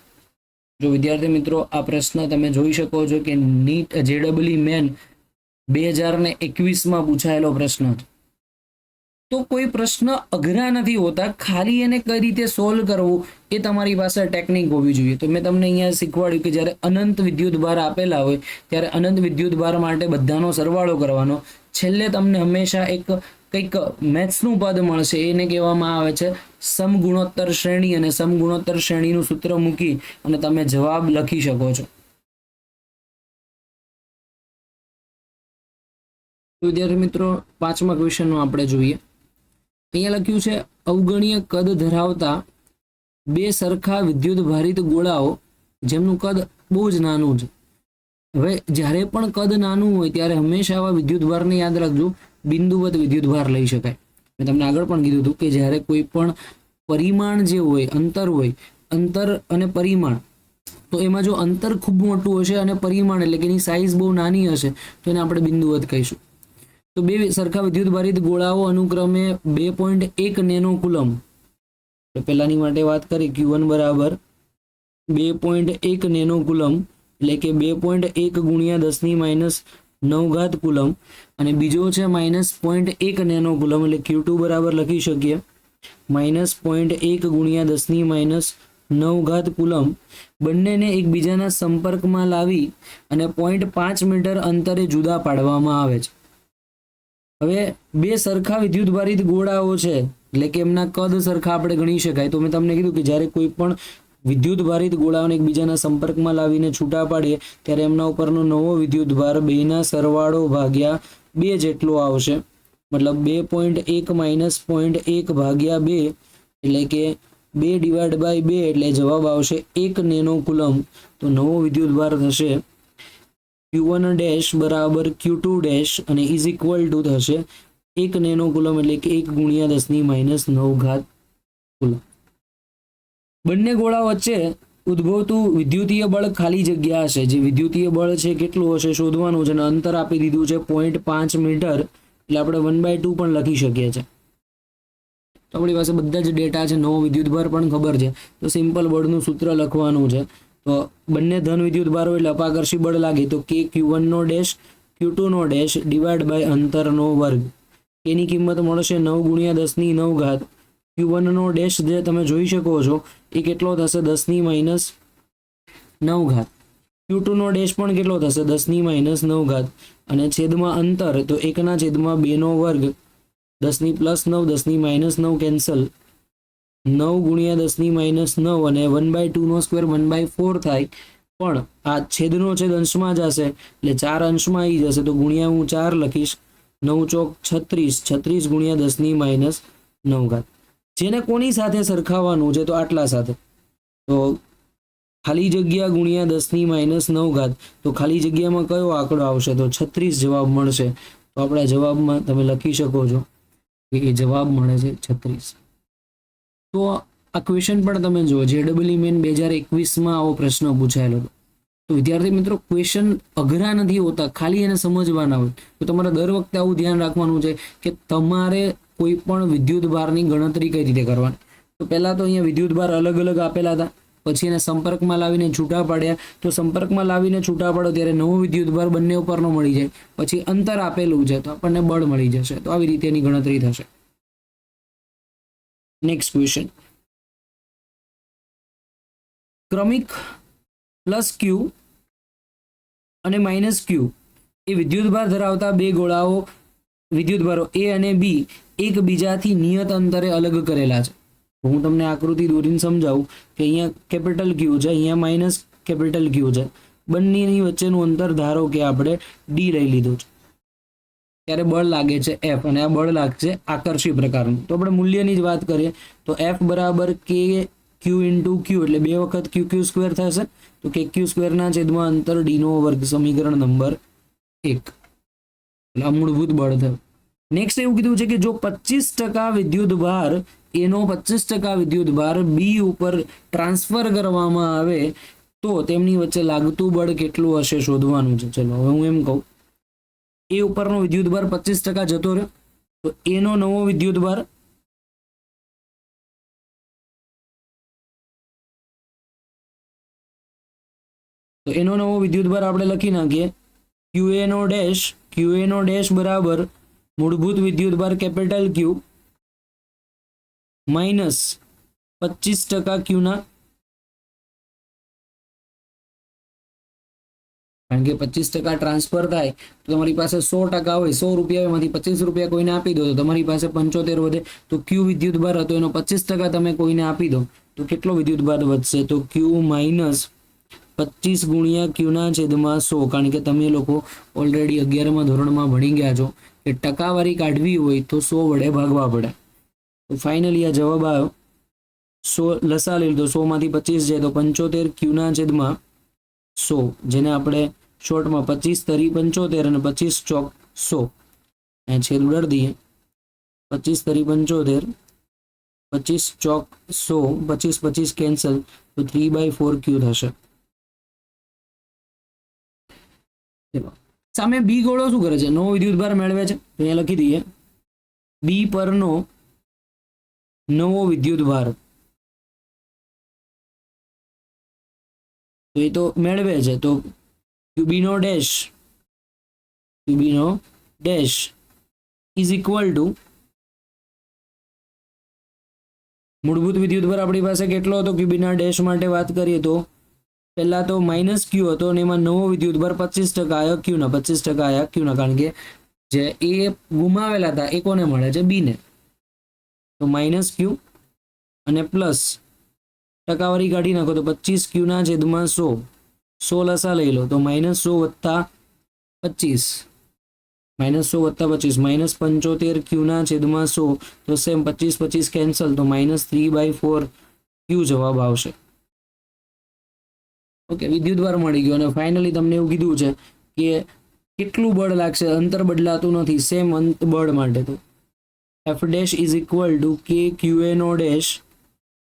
જો વિદ્યાર્થી મિત્રો આ પ્રશ્ન તમે જોઈ શકો છો કે નીટ JEE મેન 2021માં પૂછાયેલો પ્રશ્ન છે. તો કોઈ પ્રશ્ન અઘરા નથી હોતા, ખાલી એને કઈ રીતે સોલ્વ કરવું એ તમારી પાસે ટેકનિક હોવી જોઈએ. તો મેં તમને અહીંયા શીખવાડ્યું કે જ્યારે અનંત વિદ્યુત ભાર આપેલા હોય ત્યારે અનંત વિદ્યુત ભાર માટે બધાનો સરવાળો કરવાનો. છેલ્લે તમને હંમેશા એક કંઈક મેથ્સનું પદ મળશે, એને કહેવામાં આવે છે સમગુણોત્તર શ્રેણી. અને સમગુણોત્તર શ્રેણીનું સૂત્ર મૂકી અને તમે જવાબ લખી શકો છો. વિદ્યાર્થી મિત્રો 5મા ક્વેશ્ચનનો આપણે જોઈએ. અહીંયા લખ્યું છે અવગણીય કદ ધરાવતા બે સરખા વિદ્યુત ભારિત ગોળાઓ જેમનું કદ બહુ જ નાનું છે. હવે જ્યારે પણ કદ નાનું હોય ત્યારે હંમેશા આવા વિદ્યુત ભારને યાદ રાખજો, બિંદુવત વિદ્યુત ભાર લઈ શકાય. મેં તમને આગળ પણ કીધું હતું કે જ્યારે કોઈ પણ પરિમાણ જે હોય, અંતર હોય, અંતર અને પરિમાણ, તો એમાં જો અંતર ખૂબ મોટું હશે અને પરિમાણ એટલે કે એની સાઇઝ બહુ નાની હશે તો એને આપણે બિંદુવત કહીશું. તો બે સરખા વિદ્યુત ભારિત ગોળાઓ અનુક્રમે 2.1 નેનો કુલમ. તો પહેલાની માટે વાત કરી Q1 બરાબર 2.1 નેનો કુલમ એટલે કે 2.1 × 10⁻⁹ કુલમ. અને બીજો છે -0.1 નેનો કુલમ એટલે Q2 બરાબર લખી શકીએ -0.1 × 10⁻⁹ કુલમ. બંનેને એકબીજાના સંપર્કમાં લાવી અને 0.5 મીટર અંતરે જુદા પાડવામાં આવે છે. હવે બે સરખા વિદ્યુત ભારિત ગોળાઓ છે એટલે કે એમના કદ સરખા આપણે ગણી શકાય. તો મેં તમને કીધું કે જ્યારે કોઈ પણ વિદ્યુત ભારિત ગોળાઓને એકબીજાના સંપર્કમાં લાવીને છૂટા પાડીએ ત્યારે એમના ઉપરનો નવો વિદ્યુત ભાર બેના સરવાળો ભાગ્યા 2 જેટલો આવશે. મતલબ 2.1 - 0.1/2 એટલે કે 2/2 એટલે જવાબ આવશે 1 નેનો કુલમ. તો નવો વિદ્યુત ભાર થશે Q1 બરાબર Q2 અને ઇઝ ઇક્વલ ટુ થશે 1 નેનો કુલમ એટલે કે 1 × 10⁻⁹ કુલમ. બંને ગોળા વચ્ચે ઉદ્ભવતું વિદ્યુતીય બળ ખાલી જગ્યા હશે. જે વિદ્યુતીય બળ છે કેટલું હશે શોધવાનું છે અને અંતર આપી દીધું છે 0.5 મીટર એટલે આપણે 1/2 પણ લખી શકીએ છીએ. તો આપણી પાસે બધા જ ડેટા છે, નવો વિદ્યુતભાર પણ ખબર છે, તો સિમ્પલ બળનું સૂત્ર લખવાનું છે. તો બંને ધન વિદ્યુતભાર હોય એટલે અપાકર્ષી બળ લાગે તો કે Q1 નો ડેશ Q2 નો ડેશ ડિવાઈડ બાય અંતરનો વર્ગ. એની કિંમત મળશે 9 ગુણ્યા 10 ની 9 ઘાત. Q1 નો ડેશ જે તમે જોઈ શકો છો એ કેટલો થશે 10 ની માઇનસ 9 ઘાત. Q2 નો ડેશ પણ કેટલો થશે 10 ની માઇનસ 9 ઘાત. અને છેદમાં અંતર તો 1/2 નો વર્ગ, 10 ની પ્લસ 9, 10 ની માઇનસ 9 કેન્સલ, 9 ગુણ્યા 10 ની માઇનસ 9 અને 1/2 નો સ્ક્વેર 1/4 થાય. પણ આ છેદનો છેદ અંશમાં જશે એટલે 4 અંશમાં આવી જશે તો ગુણ્યા હું 4 લખીશ. 9 ચોક 36, 36 ગુણ્યા 10 ની માઇનસ 9 ઘાત. જેને કોની સાથે સરખાવવાનું છે તો આટલા સાથે. તો ખાલી જગ્યા ગુણ્યા 10 ની માઇનસ 9 ઘાત. તો ખાલી જગ્યામાં કયો આંકડો આવશે તો 36 જવાબ મળશે. તો આપણા જવાબમાં તમે લખી શકો છો કે એ જવાબ મળે છે 36. તો આ ક્વેશ્ચન પણ તમે જુઓ, JEE મેન 2021માં આવો પ્રશ્ન પૂછાયેલો હતો. તો વિદ્યાર્થી મિત્રો ક્વેશ્ચન અઘરા નથી હોતા, ખાલી એને સમજવાના હોય. તો તમારે દર વખતે આવું ધ્યાન રાખવાનું છે કે તમારે કોઈ પણ વિદ્યુતભારની ગણતરી કઈ રીતે કરવાની. તો પહેલા તો અહીંયા વિદ્યુતભાર અલગ અલગ આપેલા હતા, પછી એને સંપર્કમાં લાવીને છૂટા પાડ્યા. તો સંપર્કમાં લાવીને છૂટા પાડો ત્યારે નવો વિદ્યુતભાર બંને ઉપરનો મળી જાય. પછી અંતર આપેલું છે તો આપણને બળ મળી જશે. તો આવી રીતે એની ગણતરી થશે. નેક્સ્ટ ક્વેશ્ચન, ક્રમિક પ્લસ Q અને માઇનસ Q એ વિદ્યુતભાર ધરાવતા બે ગોળાઓ વિદ્યુતભારો A અને B એકબીજાથી નિયત અંતરે અલગ કરેલા છે. હું તમને આકૃતિ દોરીને સમજાવું કે અહીંયા કેપિટલ Q છે, અહીંયા માઇનસ કેપિટલ Q છે. બંનેની વચ્ચેનું અંતર ધારો કે આપણે D લઈ લીધું છે. ત્યારે બળ લાગે છે F અને આ બળ લાગશે આકર્ષી પ્રકારનું. તો આપણે મૂલ્યની જ વાત કરીએ તો F બરાબર K Q ઇન્ટુ Q એટલે 2 વખત QQ સ્ક્વેર થશે. તો KQ સ્ક્વેરના છેદમાં અંતર D નો વર્ગ, સમીકરણ નંબર 1. એટલે આ મૂળભૂત બળ થયું. નેક્સ્ટ એવું કીધું છે કે જો 25% વિદ્યુતભાર એનો 25% વિદ્યુતભાર B ઉપર ટ્રાન્સફર કરવામાં આવે તો તેમની વચ્ચે લાગતું બળ કેટલું હશે શોધવાનું છે. ચલો હવે હું એમ કહું, એ ઉપરનો વિદ્યુતભાર 25% જતો રહ્યો તો એનો નવો વિદ્યુતભાર આપણે લખી નાખીએ QA નો ડેશ બરાબર મૂળભૂત વિદ્યુતભાર કેપિટલ Q માઇનસ 25% Q ના, કારણ કે 25% ટ્રાન્સફર થાય તો તમારી પાસે 100% હોય, 100 રૂપિયા એમાંથી 25 રૂપિયા કોઈને આપી દો તો તમારી પાસે 75 વધે. તો Q વિદ્યુતભાર હતો એનો 25% તમે કોઈને આપી દો તો કેટલો વિદ્યુતભાર વધશે તો Q માઇનસ 25 ગુણ્યા Q ના છેદમાં 100. કારણ કે તમે લોકો ઓલરેડી 11મા ધોરણમાં ભણી ગયા છો કે ટકાવારી કાઢવી હોય તો 100 વડે ભાગવા પડે. તો ફાઇનલી આ જવાબ આવ્યો 100 લસા લઈ લીધો, 100 માંથી 25 જાય તો 75 Q ના છેદમાં 100, જેને આપણે શોર્ટમાં 25 તરી 75 અને 25 ચોક 100 અને છેદ ઉડાડી દઈએ. 25 તરી 75, 25 ચોક 100, 25 કેન્સલ તો 3/4 Q થશે. સામે B ગોળો શું કરે છે, નવો વિદ્યુતભાર મેળવે છે. તો અહીંયા લખી દઈએ B પરનો નવો વિદ્યુતભાર તો એ તો મેળવે છે. તો QB નો ડેશ ઇઝ ઇક્વલ ટુ મૂળભૂત વિદ્યુતભાર આપણી પાસે કેટલો હતો QB ના ડેશ માટે વાત કરીએ તો પહેલા તો માઇનસ Q હતો અને એમાં નવો વિદ્યુતભાર 25% આવ્યો Q ના, 25% આવ્યા Q ના, કારણ કે જે એ ગુમાવેલા હતા એ કોને મળે છે B ને. તો માઇનસ Q અને પ્લસ ટકાવારી કાઢી નાખો તો 25 Q ના છેદમાં 100, 100 લસા લઈ લો તો -100 વત્તા 25, -75 Q ના છેદમાં 100 તો સેમ 25 કેન્સલ તો -3/4 Q જવાબ આવશે. ઓકે, વિદ્યુતભાર મળી ગયો. અને ફાઇનલી તમને એવું કીધું છે કે કેટલું બળ લાગશે, અંતર બદલાતું નથી સેમ બળ માટે. તો F dash is equal to K QA નો ડેશ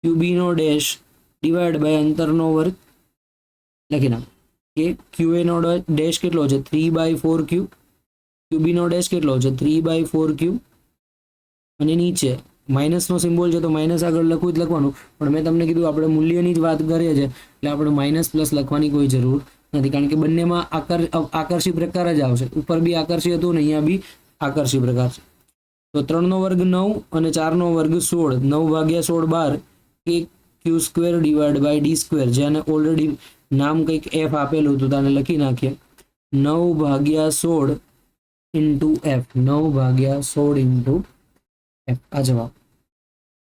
QB નો ડેશ ડિવાઈડ બાય અંતરનો વર્ગ લખી નાખો. કે QA નો ડેશ કેટલો છે 3/4 Q, QB નો ડેશ કેટલો છે 3/4 Q અને નીચે માઇનસનો સિમ્બોલ છે તો માઇનસ આગળ લખવું જ લખવાનું, પણ મેં તમને કીધું આપણે મૂલ્યની જ વાત કરીએ છીએ એટલે આપણે માઇનસ પ્લસ લખવાની કોઈ જરૂર નથી, કારણ કે બંનેમાં આકર્ષી પ્રકાર જ આવશે. ઉપર બી આકર્ષી હતું ને અહીંયા બી આકર્ષી પ્રકાર છે. તો 3 નો વર્ગ 9 અને 4 નો વર્ગ 16, 9 ભાગ્યા 16 12 K Q square divide by D square, જેને ઓલરેડી નામ કંઈક એફ આપેલું હતું તેને લખી નાખીએ. 9 ભાગ્યા 16 ઇન્ટુ એફ, 9 ભાગ્યા 16 ઇન્ટુ એફ. આ જવાબ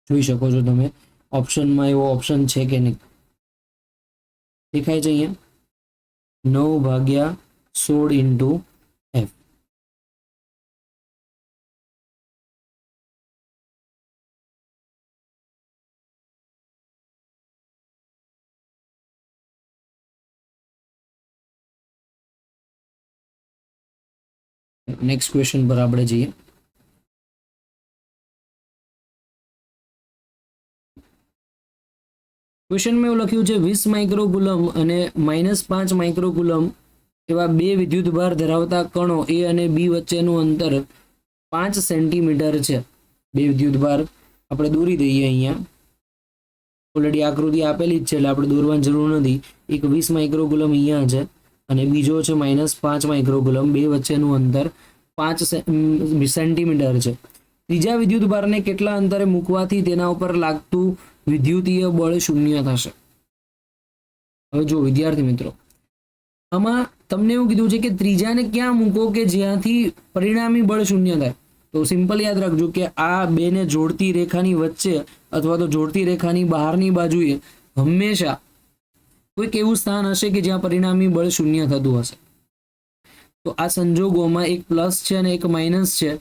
જોઈ શકો છો તમે, ઓપ્શનમાં એવો ઓપ્શન છે કે નહીં, દેખાય છે અહીંયા 9 ભાગ્યા 16 ઇન્ટુ એફ. નેક્સ્ટ ક્વેશ્ચન પર આપણે જઈએ. ક્વેશ્ચનમાં એવું લખ્યું છે 20 માઇક્રોકુલમ અને -5 માઇક્રોકુલમ એવા બે વિદ્યુતભાર ધરાવતા કણો એ અને બી વચ્ચેનું અંતર 5 સેન્ટીમીટર છે. બે વિદ્યુતભાર આપણે દોરી દઈએ. અહીંયા ઓલરેડી આકૃતિ આપેલી જ છે એટલે આપણે દોરવાની જરૂર નથી. એક 20 માઇક્રોકુલમ અહીંયા છે અને બીજો છે -5 માઇક્રોકુલમ. બે વચ્ચેનું અંતર 5 સેન્ટીમીટર છે. ત્રીજા વિદ્યુતભારને કેટલા અંતરે મૂકવાથી તેના ઉપર લાગતું વિદ્યુતીય બળ શૂન્ય થશે? હવે જો વિદ્યાર્થી મિત્રો, આમાં તમને એવું કીધું છે કે ત્રીજાને ક્યાં મૂકો કે જ્યાંથી પરિણામી બળ શૂન્ય થાય. તો સિમ્પલ યાદ રાખજો કે આ બેને જોડતી રેખાની વચ્ચે અથવા તો જોડતી રેખાની બહારની બાજુએ હંમેશા કોઈક એવું સ્થાન હશે કે જ્યાં પરિણામી બળ શૂન્ય થતું હશે. તો આ સંજોગોમાં એક પ્લસ છે અને એક માઇનસ છે.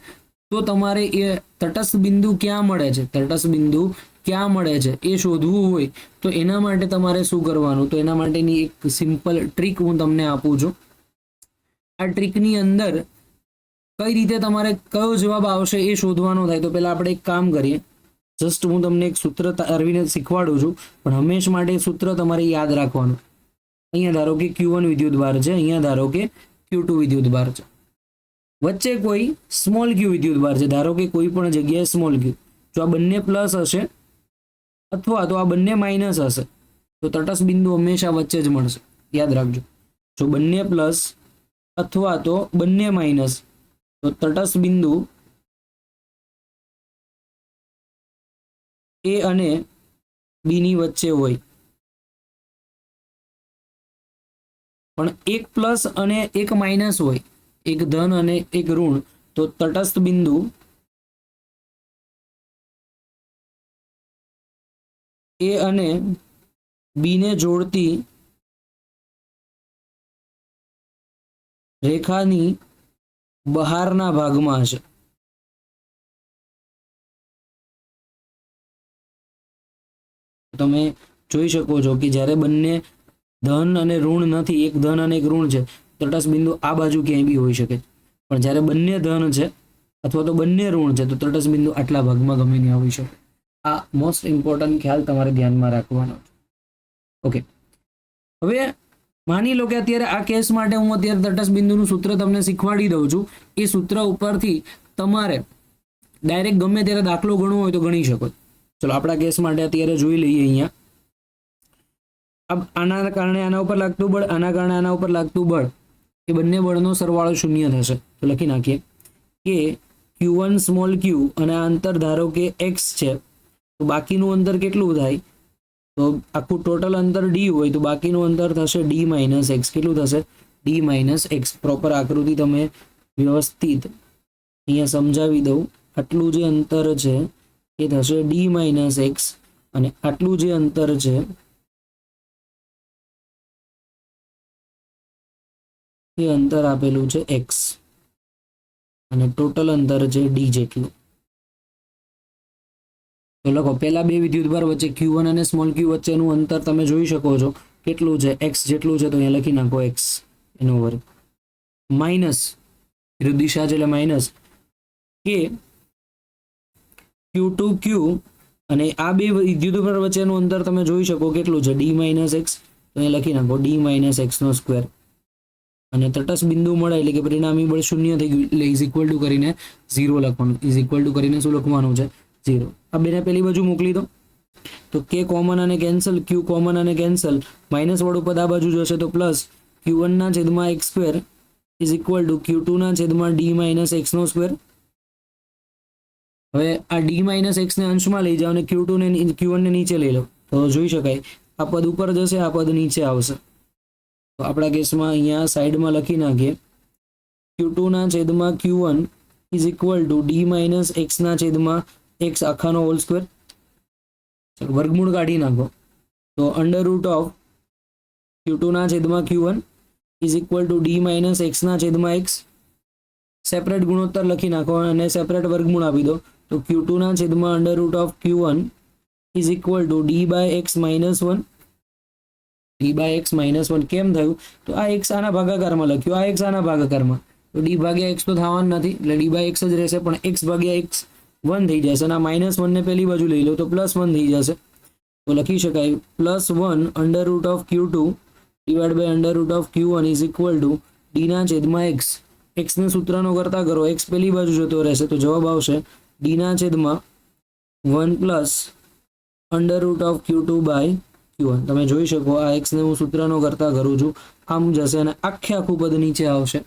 તો તમારે એ તટસ્થ બિંદુ ક્યાં મળે છે, તટસ્થ બિંદુ ક્યાં મળે છે એ શોધવું હોય તો એના માટે તમારે શું કરવાનું? તો એના માટેની એક સિમ્પલ ટ્રીક હું તમને આપું છું. આ ટ્રીકની અંદર કઈ રીતે તમારે કયો જવાબ આવશે એ શોધવાનો થાય. તો પહેલા આપણે એક કામ કરીએ. જસ્ટ હું તમને એક સૂત્ર તારવીને શીખવાડું છું, પણ હંમેશા માટે સૂત્ર તમારે યાદ રાખવાનું. અહીંયા ધારો કે Q1 વિદ્યુતભાર છે, અહીંયા ધારો કે Q2 વિદ્યુતભાર છે, વચ્ચે કોઈ સ્મોલ q વિદ્યુતભાર છે, ધારો કે કોઈ પણ જગ્યાએ સ્મોલ q. જો આ બંને પ્લસ હશે અથવા તો આ બંને માઇનસ હશે તો તટસ્થ બિંદુ હંમેશા વચ્ચે જ મળશે. યાદ રાખજો, જો બંને પ્લસ અથવા તો બંને માઇનસ તો તટસ્થ બિંદુ એ અને બી ની વચ્ચે હોય. પણ એક પ્લસ અને એક માઇનસ હોય, એક ધન અને એક ઋણ, તો તટસ્થ બિંદુ એ અને બી ને જોડતી રેખાની બહારના ભાગમાં હશે. તમે જોઈ શકો છો કે જ્યારે બંને ધન અને ઋણ નથી, એક ધન અને એક ઋણ છે, તટસ્થ બિંદુ આ બાજુ ક્યાંય બી હોઈ શકે. પણ જ્યારે બંને ધન છે અથવા તો બંને ઋણ છે તો તટસ્થ બિંદુ આટલા ભાગમાં ગમે ત્યાં હોઈ શકે. આ મોસ્ટ ઇમ્પોર્ટન્ટ ખ્યાલ તમારે ધ્યાનમાં રાખવાનો છે. ઓકે, હવે માની લો કે અત્યારે આ કેસ માટે હું અત્યારે તટસ્થ બિંદુનું સૂત્ર તમને શીખવાડી દઉં છું. એ સૂત્ર ઉપરથી તમારે ડાયરેક્ટ ગમે ત્યારે દાખલો ગણવો હોય તો ગણી શકો. ચલો આપણા કેસ માટે અત્યારે જોઈ લઈએ. અહીંયા આના કારણે આના ઉપર લાગતું બળ, આના કારણે આના ઉપર લાગતું બળ, એ બંને બળનો સરવાળો શૂન્ય થશે. તો લખી નાખીએ કે Q1 સ્મોલ q અને આ અંતર ધારો કે x છે, તો બાકીનું અંતર કેટલું થાય? તો આખું ટોટલ અંતર d હોય તો બાકીનું અંતર થશે d માઇનસ x. કેટલું થશે? d minus x. પ્રોપર આકૃતિ તમે વ્યવસ્થિત અહીંયા સમજાવી દઉં. આટલું જે અંતર છે એ થશે d માઇનસ x અને આટલું જે અંતર છે એ અંતર આપેલું છે x અને ટોટલ અંતર છે d જેટલું. તો લખો, પહેલા બે વિદ્યુતભાર વચ્ચે Q1 અને સ્મોલ q વચ્ચેનું અંતર તમે જોઈ શકો છો કેટલું છે, x જેટલું છે. તો અહીંયા લખી નાખો x એનો વર્ગ માઇનસ વિરુદ્ધ દિશા છે એટલે માઇનસ કે Q2q અને આ બે વિદ્યુતભાર વચ્ચેનું અંતર તમે જોઈ શકો કેટલું છે, d માઇનસ x. તો અહીંયા લખી નાખો d માઇનસ x નો સ્ક્વેર. અને તટસ્થ બિંદુ મળે એટલે કે પરિણામી બળ શૂન્ય થઈ ગયું એટલે ઇઝ ઇક્વલ ટુ કરીને 0 લખવાનું. ઇઝ ઇક્વલ ટુ કરીને શું લખવાનું છે? 0. આ બેને પેલી બાજુ મોકલી દો તો કે કોમન અને કેન્સલ, ક્યુ કોમન અને કેન્સલ, માઇનસ વાળું પદ આ બાજુ જશે તો પ્લસ Q1 ના છેદમાં x square is equal two Q2 ના છેદમાં d માઇનસ x નો સ્ક્વેર. હવે આ d માઇનસ x ને અંશમાં લઈ જાઓ અને Q2 ને Q1 ને નીચે લઈ લો તો જોઈ શકાય આ પદ ઉપર જશે, આ પદ નીચે આવશે. તો આપણા કેસમાં અહીંયા સાઈડમાં લખી નાખીએ Q2 ના છેદમાં Q1 is equal to d minus x ના છેદમાં x આખાનો હોલ સ્ક્વેર. વર્ગમૂળ કાઢી નાખો તો અંડર રૂટ ઓફ Q2 ના છેદમાં Q1 is equal to d minus x ના છેદમાં x. સેપરેટ ગુણોત્તર લખી નાખો અને સેપરેટ વર્ગમૂળ આપી દો તો Q2 ના છેદમાં under root of Q1 is equal to d by x minus 1. d by x minus 1 કેમ થયું તો આ x આના ભાગાકારમાં લખ્યું, આ x આના ભાગાકારમાં, તો d ભાગ્યા x તો થવાનું નથી એટલે d બાય x જ રહેશે, પણ x ભાગ્યા x 1 થઈ જશે અને આ માઇનસ 1 ને પેલી બાજુ લઈ લો તો પ્લસ 1 થઈ જશે. તો લખી શકાય plus 1 under root of Q2 divide by under root of Q1 is equal to d ના છેદમાં x. x ને સૂત્રનો કરતા કરો, x પેલી બાજુ જતો રહેશે તો જવાબ આવશે d ના છેદમાં 1 plus under root of Q2 by Q1. તમે જોઈ શકો આ x ને હું સૂત્રનો કરતા કરું છું, આમ જશે અને આખું પદ નીચે આવશે.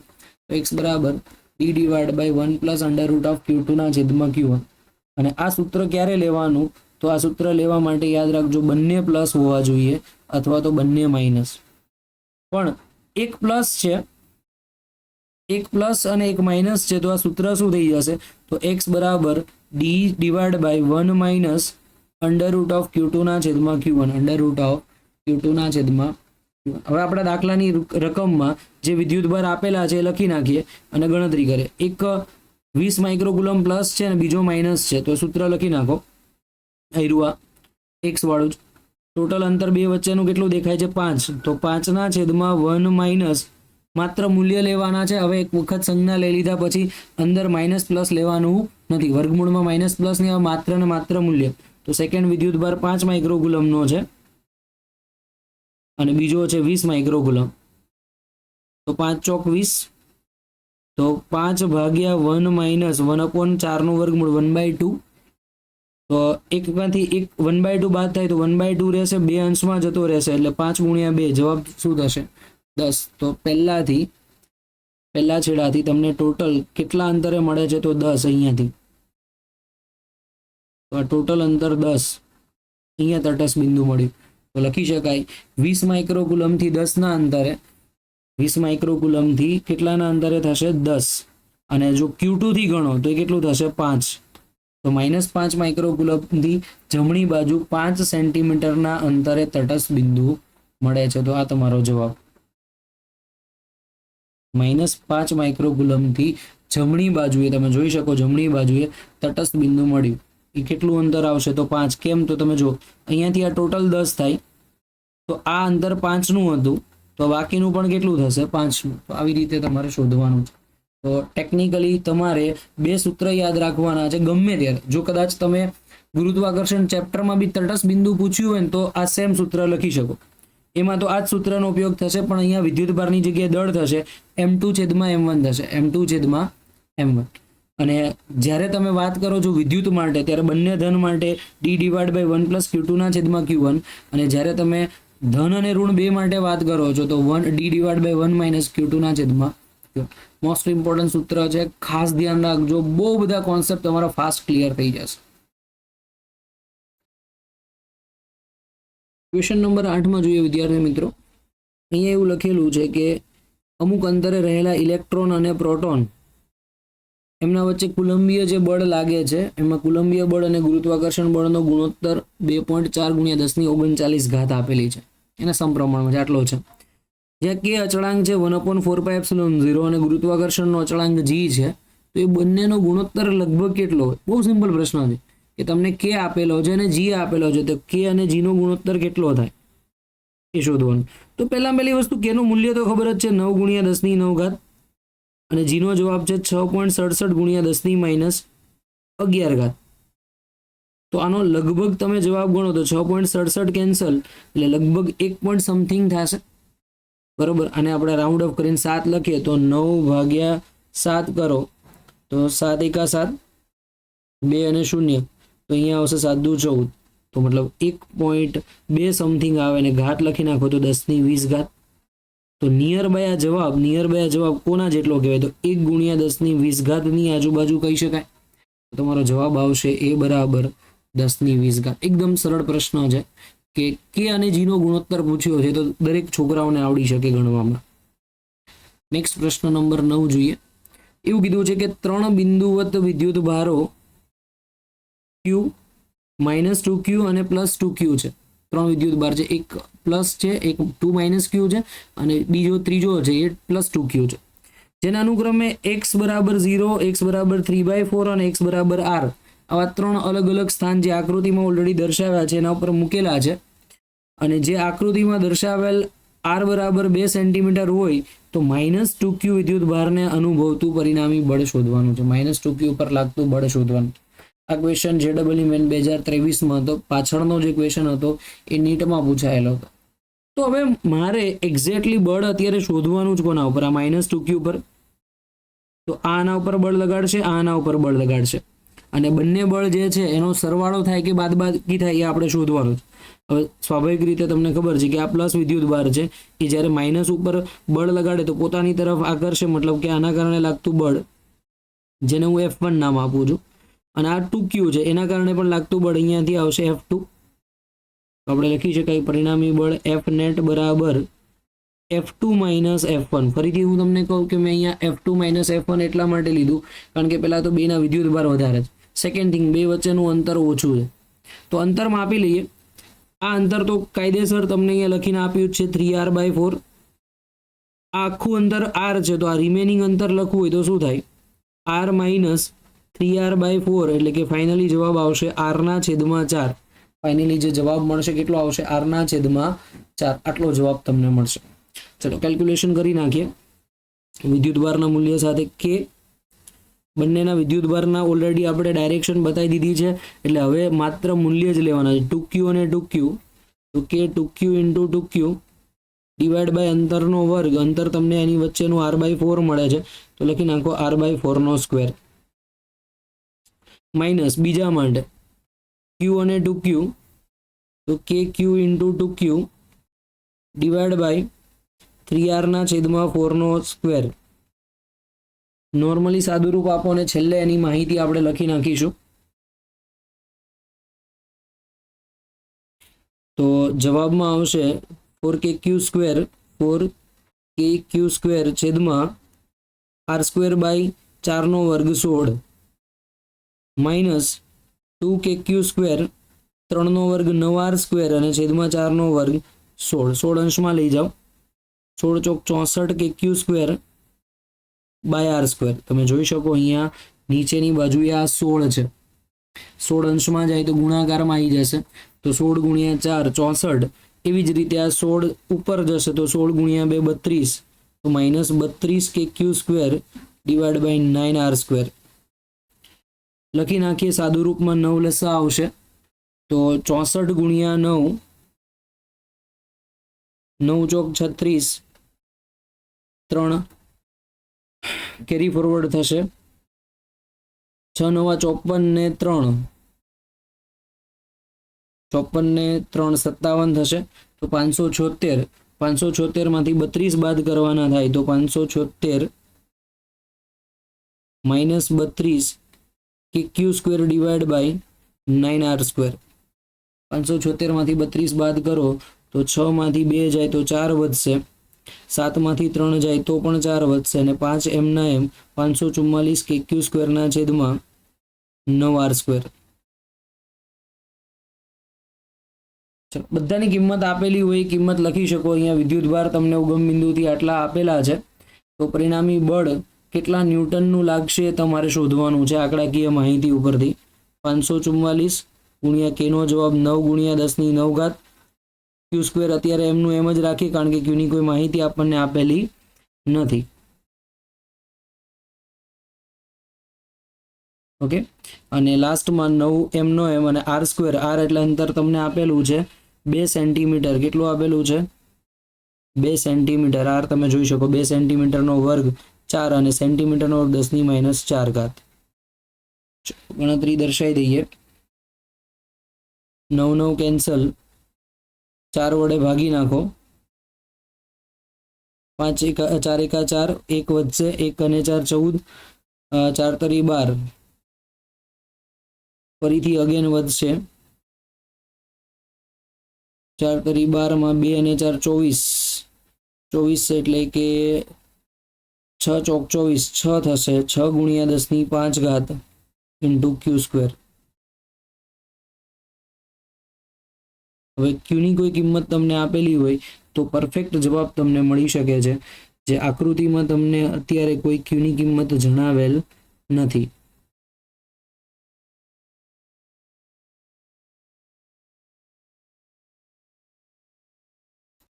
તો x બરાબર d divide by 1 plus under root of Q2 ના છેદમાં Q1. અને આ સૂત્ર ક્યારે લેવાનું તો આ સૂત્ર લેવા માટે યાદ રાખજો બંને પ્લસ હોવા જોઈએ અથવા તો બંને માઇનસ. પણ એક પ્લસ છે, એક પ્લસ અને એક માઇનસ છે તો આ સૂત્ર શું થઈ જશે તો x બરાબર d divide by 1 minus under root of Q2 ના છેદમાં Q1, under root of Q2 ના છેદમાં Q1. હવે આપણા દાખલાની રકમમાં જે વિદ્યુતભાર આપેલા છે એ લખી નાખીએ અને ગણતરી કરીએ. એક 20 માઇક્રોકુલમ પ્લસ છે અને બીજો માઇનસ છે તો સૂત્ર લખી નાખો આયરુઆ x વાળું જ. ટોટલ અંતર બે વચ્ચેનું કેટલું દેખાય છે 5, તો 5 ના છેદમાં 1 માઇનસ માત્ર મૂલ્ય લેવાના છે. હવે એક વખત સંજ્ઞા લઈ લીધા પછી અંદર માઇનસ પ્લસ લેવાનું નથી, વર્ગમૂળમાં માઇનસ પ્લસ નહીં, માત્ર ને માત્ર મૂલ્ય. તો સેકન્ડ વિદ્યુતભાર 5 માઇક્રોકુલમનો છે અને બીજો છે 20 માઇક્રોકુલમ. તો 5 ચોક 20, તો 5 ભાગ્યા 1 માઇનસ 1/4 નું વર્ગમૂળ 1/2. તો એકમાંથી એક 1/2 બાદ થાય તો 1/2 રહેશે, બે અંશમાં જતો રહેશે એટલે 5 ગુણ્યા 2 જવાબ શું થશે 10. તો પહેલા છેડાથી તમને ટોટલ કેટલા અંતરે મળે છે તો 10 અહીંયાથી. તો આ ટોટલ અંતર 10 અહીંયા તટસ્થ બિંદુ મળ્યું. તો લખી શકાય 20 માઇક્રોકુલમથી 10 ના અંતરે, 20 માઇક્રોકુલમથી કેટલાના અંતરે થશે 10 અને જો Q2 થી ગણો તો એ કેટલું થશે 5. તો -5 માઇક્રોકુલમથી જમણી બાજુ 5 સેન્ટીમીટરના અંતરે તટસ્થ બિંદુ મળે છે. તો આ તમારો જવાબ -5 માઇક્રોકુલમથી જમણી બાજુએ તમે જોઈ શકો જમણી બાજુએ તટસ્થ બિંદુ મળ્યું. એ કેટલું અંતર આવશે તો 5. કેમ તો તમે જો અહીંયાથી આ ટોટલ 10 થાય તો આ અંતર 5 નું હતું તો બાકીનું પણ કેટલું થશે 5 નું. તો આવી રીતે તમારે શોધવાનું છે. તો ટેકનિકલી તમારે બે સૂત્ર યાદ રાખવાના છે ગમે ત્યારે. જો કદાચ તમે ગુરુત્વાકર્ષણ ચેપ્ટરમાં બી તટસ્થ બિંદુ પૂછ્યું હોય ને તો આ સેમ સૂત્ર લખી શકો, એમાં તો આ જ સૂત્રનો ઉપયોગ થશે, પણ અહીંયા વિદ્યુતભારની જગ્યાએ દળ થશે m2/m1 થશે, m2/m1. અને જ્યારે તમે વાત કરો છો વિદ્યુત માટે ત્યારે બંને ધન માટે d divide by 1 plus Q2 ના છેદમાં Q1, અને જ્યારે તમે ધન અને ઋણ બે માટે વાત કરો છો તો d divide by 1 minus Q2 ના છેદમાં Q1. મોસ્ટ ઇમ્પોર્ટન્ટ સૂત્ર છે, ખાસ ધ્યાન રાખજો, બહુ બધા કોન્સેપ્ટ તમારા ફાસ્ટ ક્લિયર થઈ જશે. ક્વેશ્ચન નંબર 8 જોઈએ વિદ્યાર્થી મિત્રો. અહીંયા એવું લખેલું છે કે અમુક અંતરે રહેલા ઇલેક્ટ્રોન અને પ્રોટોન એમના વચ્ચે કુલંબીય જે બળ લાગે છે એમાં કુલંબીય બળ અને ગુરુત્વાકર્ષણ બળનો ગુણોત્તર 2.4 × 1039 આપેલી છે. એના સમપ્રમાણમાં આટલો છે. જ્યાં કે અચળાંક છે 1/4πε0 અને ગુરુત્વાકર્ષણનો અચળાંક g છે, તો એ બંનેનો ગુણોત્તર લગભગ કેટલો હોય? બહુ સિમ્પલ પ્રશ્ન છે કે તમને k આપેલો છે અને g આપેલો છે, તો k અને g નો ગુણોત્તર કેટલો થાય એ શોધવાનું. તો પહેલી વસ્તુ k નું મૂલ્ય તો ખબર જ છે 9 × 10⁹, અને g નો જવાબ છે 6.67 × 10⁻11. તો આનો લગભગ તમે જવાબ ગણો તો 6.67 કેન્સલ એટલે લગભગ 1 પોઈન્ટ સમથિંગ થશે, બરોબર. અને આપણે રાઉન્ડ ઓફ કરીને 7 લખીએ તો 9/7 કરો તો 7 × 7 2 અને 0 તો અહીંયા આવશે 7 દુ 14, તો મતલબ 1.2 સમથિંગ આવે ને ઘાત લખી નાખો તો 10⁻20. તો નિયર બાય આ જવાબ કોના જેટલો કહેવાય? તો 1 ગુણ્યા 10⁻20 ની આજુબાજુ કહી શકાય. તો તમારો જવાબ આવશે એ બરાબર 10⁻20. એકદમ સરળ પ્રશ્ન છે કે કે અને જી નો ગુણોત્તર પૂછ્યો છે, તો દરેક છોકરાઓને આવડી શકે ગણવામાં. નેક્સ્ટ પ્રશ્ન નંબર 9 જોઈએ. એવું કીધું છે કે 3 બિંદુવત વિદ્યુત ભારો Q -2Q અને +2Q છે. 3 વિદ્યુત ભાર છે, એક પ્લસ છે, એક 2 - Q છે અને ત્રીજો છે એ +2Q છે, જેના અનુક્રમે x = 0, x = 3/4 અને x = r આવા 3 અલગ અલગ સ્થાન જે આકૃતિમાં ઓલરેડી દર્શાવ્યા છે એના ઉપર મૂકેલા છે. અને જે આકૃતિમાં દર્શાવેલ r = 2 સેન્ટીમીટર હોય તો -2Q વિદ્યુત ભારને અનુભવતું પરિણામી બળ શોધવાનું છે. -2Q પર લાગતું બળ શોધવાનું. આ ક્વેશ્ચન JEE મેન 2023 હતો. પાછળનો જે ક્વેશ્ચન હતો એ નીટમાં પૂછાયેલો હતો. તો હવે મારે એક્ઝેક્ટલી બળ અત્યારે શોધવાનું જ કોના ઉપર? આ -2Q પર. તો આના ઉપર બળ લગાડશે, આના ઉપર બળ લગાડશે, અને બંને બળ જે છે એનો સરવાળો થાય કે બાદબાકી થાય એ આપણે શોધવાનું છે. હવે સ્વાભાવિક રીતે તમને ખબર છે કે આ પ્લસ વિદ્યુત ભાર છે એ જ્યારે માઇનસ ઉપર બળ લગાડે તો પોતાની તરફ આકર્ષે, મતલબ કે આના કારણે લાગતું બળ જેને હું F1 નામ આપું છું, અને આ 2Q છે એના કારણે પણ લાગતું બળ અહીંયાથી આવશે F2. તો આપણે લખી શકાય પરિણામી બળ Fnet બરાબર F2 - F1. ફરીથી હું તમને કહું કે મેં અહીંયા F2 - F1 એટલા માટે લીધું કારણ કે પહેલાં તો બેના વિદ્યુત ભાર વધારે છે. સેકન્ડ થિંગ, બે વચ્ચેનું અંતર ઓછું છે, તો અંતર માપી લઈએ. આ અંતર તો કાયદેસર તમને અહીંયા લખીને આપ્યું છે 3r/4. આ આખું અંતર r છે, તો આ રિમેનિંગ અંતર લખવું હોય તો શું થાય? r - 3r/4 એટલે કે ફાઇનલી જવાબ આવશે r/4. ફાઇનલી જે જવાબ મળશે કેટલો આવશે? r/4. આટલો જવાબ તમને મળશે. ચલો કેલ્ક્યુલેશન કરી નાખીએ. વિદ્યુતભારના મૂલ્ય સાથે કે બંનેના વિદ્યુતભારના ઓલરેડી આપણે ડાયરેક્શન બતાવી દીધી છે, એટલે હવે માત્ર મૂલ્ય જ લેવાના છે. 2Q અને 2Q, તો કે 2Q × 2Q / અંતરનો વર્ગ. અંતર તમને એની વચ્ચેનું r/4 મળે છે, તો લખી નાખો r/4² માઇનસ બીજા માટે Q અને 2Q, તો KQ × 2Q / 3r/4². નોર્મલી સાદું રૂપ આપો અને છેલ્લે એની માહિતી આપણે લખી નાખીશું. તો જવાબમાં આવશે 4KQ² છેદમાં r²/4² 16 માઇનસ 2KQ² 3² 9r² અને છેદમાં 4² 16 અંશમાં લઈ જાઓ. 16 × 4 = 64 KQ²/r². તમે જોઈ શકો અહીંયા નીચેની બાજુએ આ 16 છે, 16 અંશમાં જાય તો ગુણાકારમાં આવી જશે, તો 16 × 4 = 64. એવી જ રીતે આ 16 ઉપર જશે તો 16 × 2 = 32, તો -32 KQ² / 9r². લખી નાખીએ. સાદું રૂપમાં 9 લસા આવશે, તો 64 × 9, 9 × 36, 3 કેરી ફોરવર્ડ થશે, 6 × 9 = 54 ને 3, 54 ને 3 57 થશે, તો 576. 576 માંથી 32 બાદ કરવાના થાય તો 576 - 32 KQ² / 9r². 576 માંથી 32 બાદ કરો તો 6 માંથી 2 જાય તો 4 વધશે, 7 માંથી 3 જાય તો પણ 4 વધશે, અને 5 એમના એમ 544 KQ² / 9r². ચલો બધાની કિંમત આપેલી હોય, કિંમત લખી શકો. અહીંયા વિદ્યુતભાર તમને ઉગમ બિંદુથી આટલા આપેલા છે, તો પરિણામી બળ કેટલા ન્યૂટનનું લાગશે તમારે શોધવાનું છે આંકડાકીય માહિતી ઉપરથી. 544 × K નો જવાબ 9 × 10⁹. Q² અત્યારે એમનું એમ જ રાખીએ કારણ કે Qની કોઈ માહિતી આપણને આપેલી નથી. ઓકે, અને લાસ્ટમાં 9 એમનો એમ અને r². r એટલે અંતર તમને આપેલું છે 2 સેન્ટીમીટર. કેટલું આપેલું છે? 2 સેન્ટીમીટર. r તમે જોઈ શકો 2 સેન્ટીમીટરનો વર્ગ 4 અને સેન્ટીમીટરનો વર્ગ 10⁻⁴. ગણતરી દર્શાવી દઈએ. 9 9 કેન્સલ, 4 વડે ભાગી નાખો, 5 એકા 4 એકા 4, 1 વધશે, 1 અને 4 14, 4 તરી 12, ફરીથી અગેન વધશે, 4 તરી 12 માં 2 અને 4 24, 24 એટલે કે 6 ચોક 24, 6 થશે, 6 ગુણ્યા 10 ની 5 ઘાત ઇન્ટુ ક્યુ સ્ક્વેર. હવે ક્યુની કોઈ કિંમત તમને આપેલી હોય તો પરફેક્ટ જવાબ તમને મળી શકે છે, જે આકૃતિમાં તમને અત્યારે કોઈ ક્યુની કિંમત જણાવેલ નથી.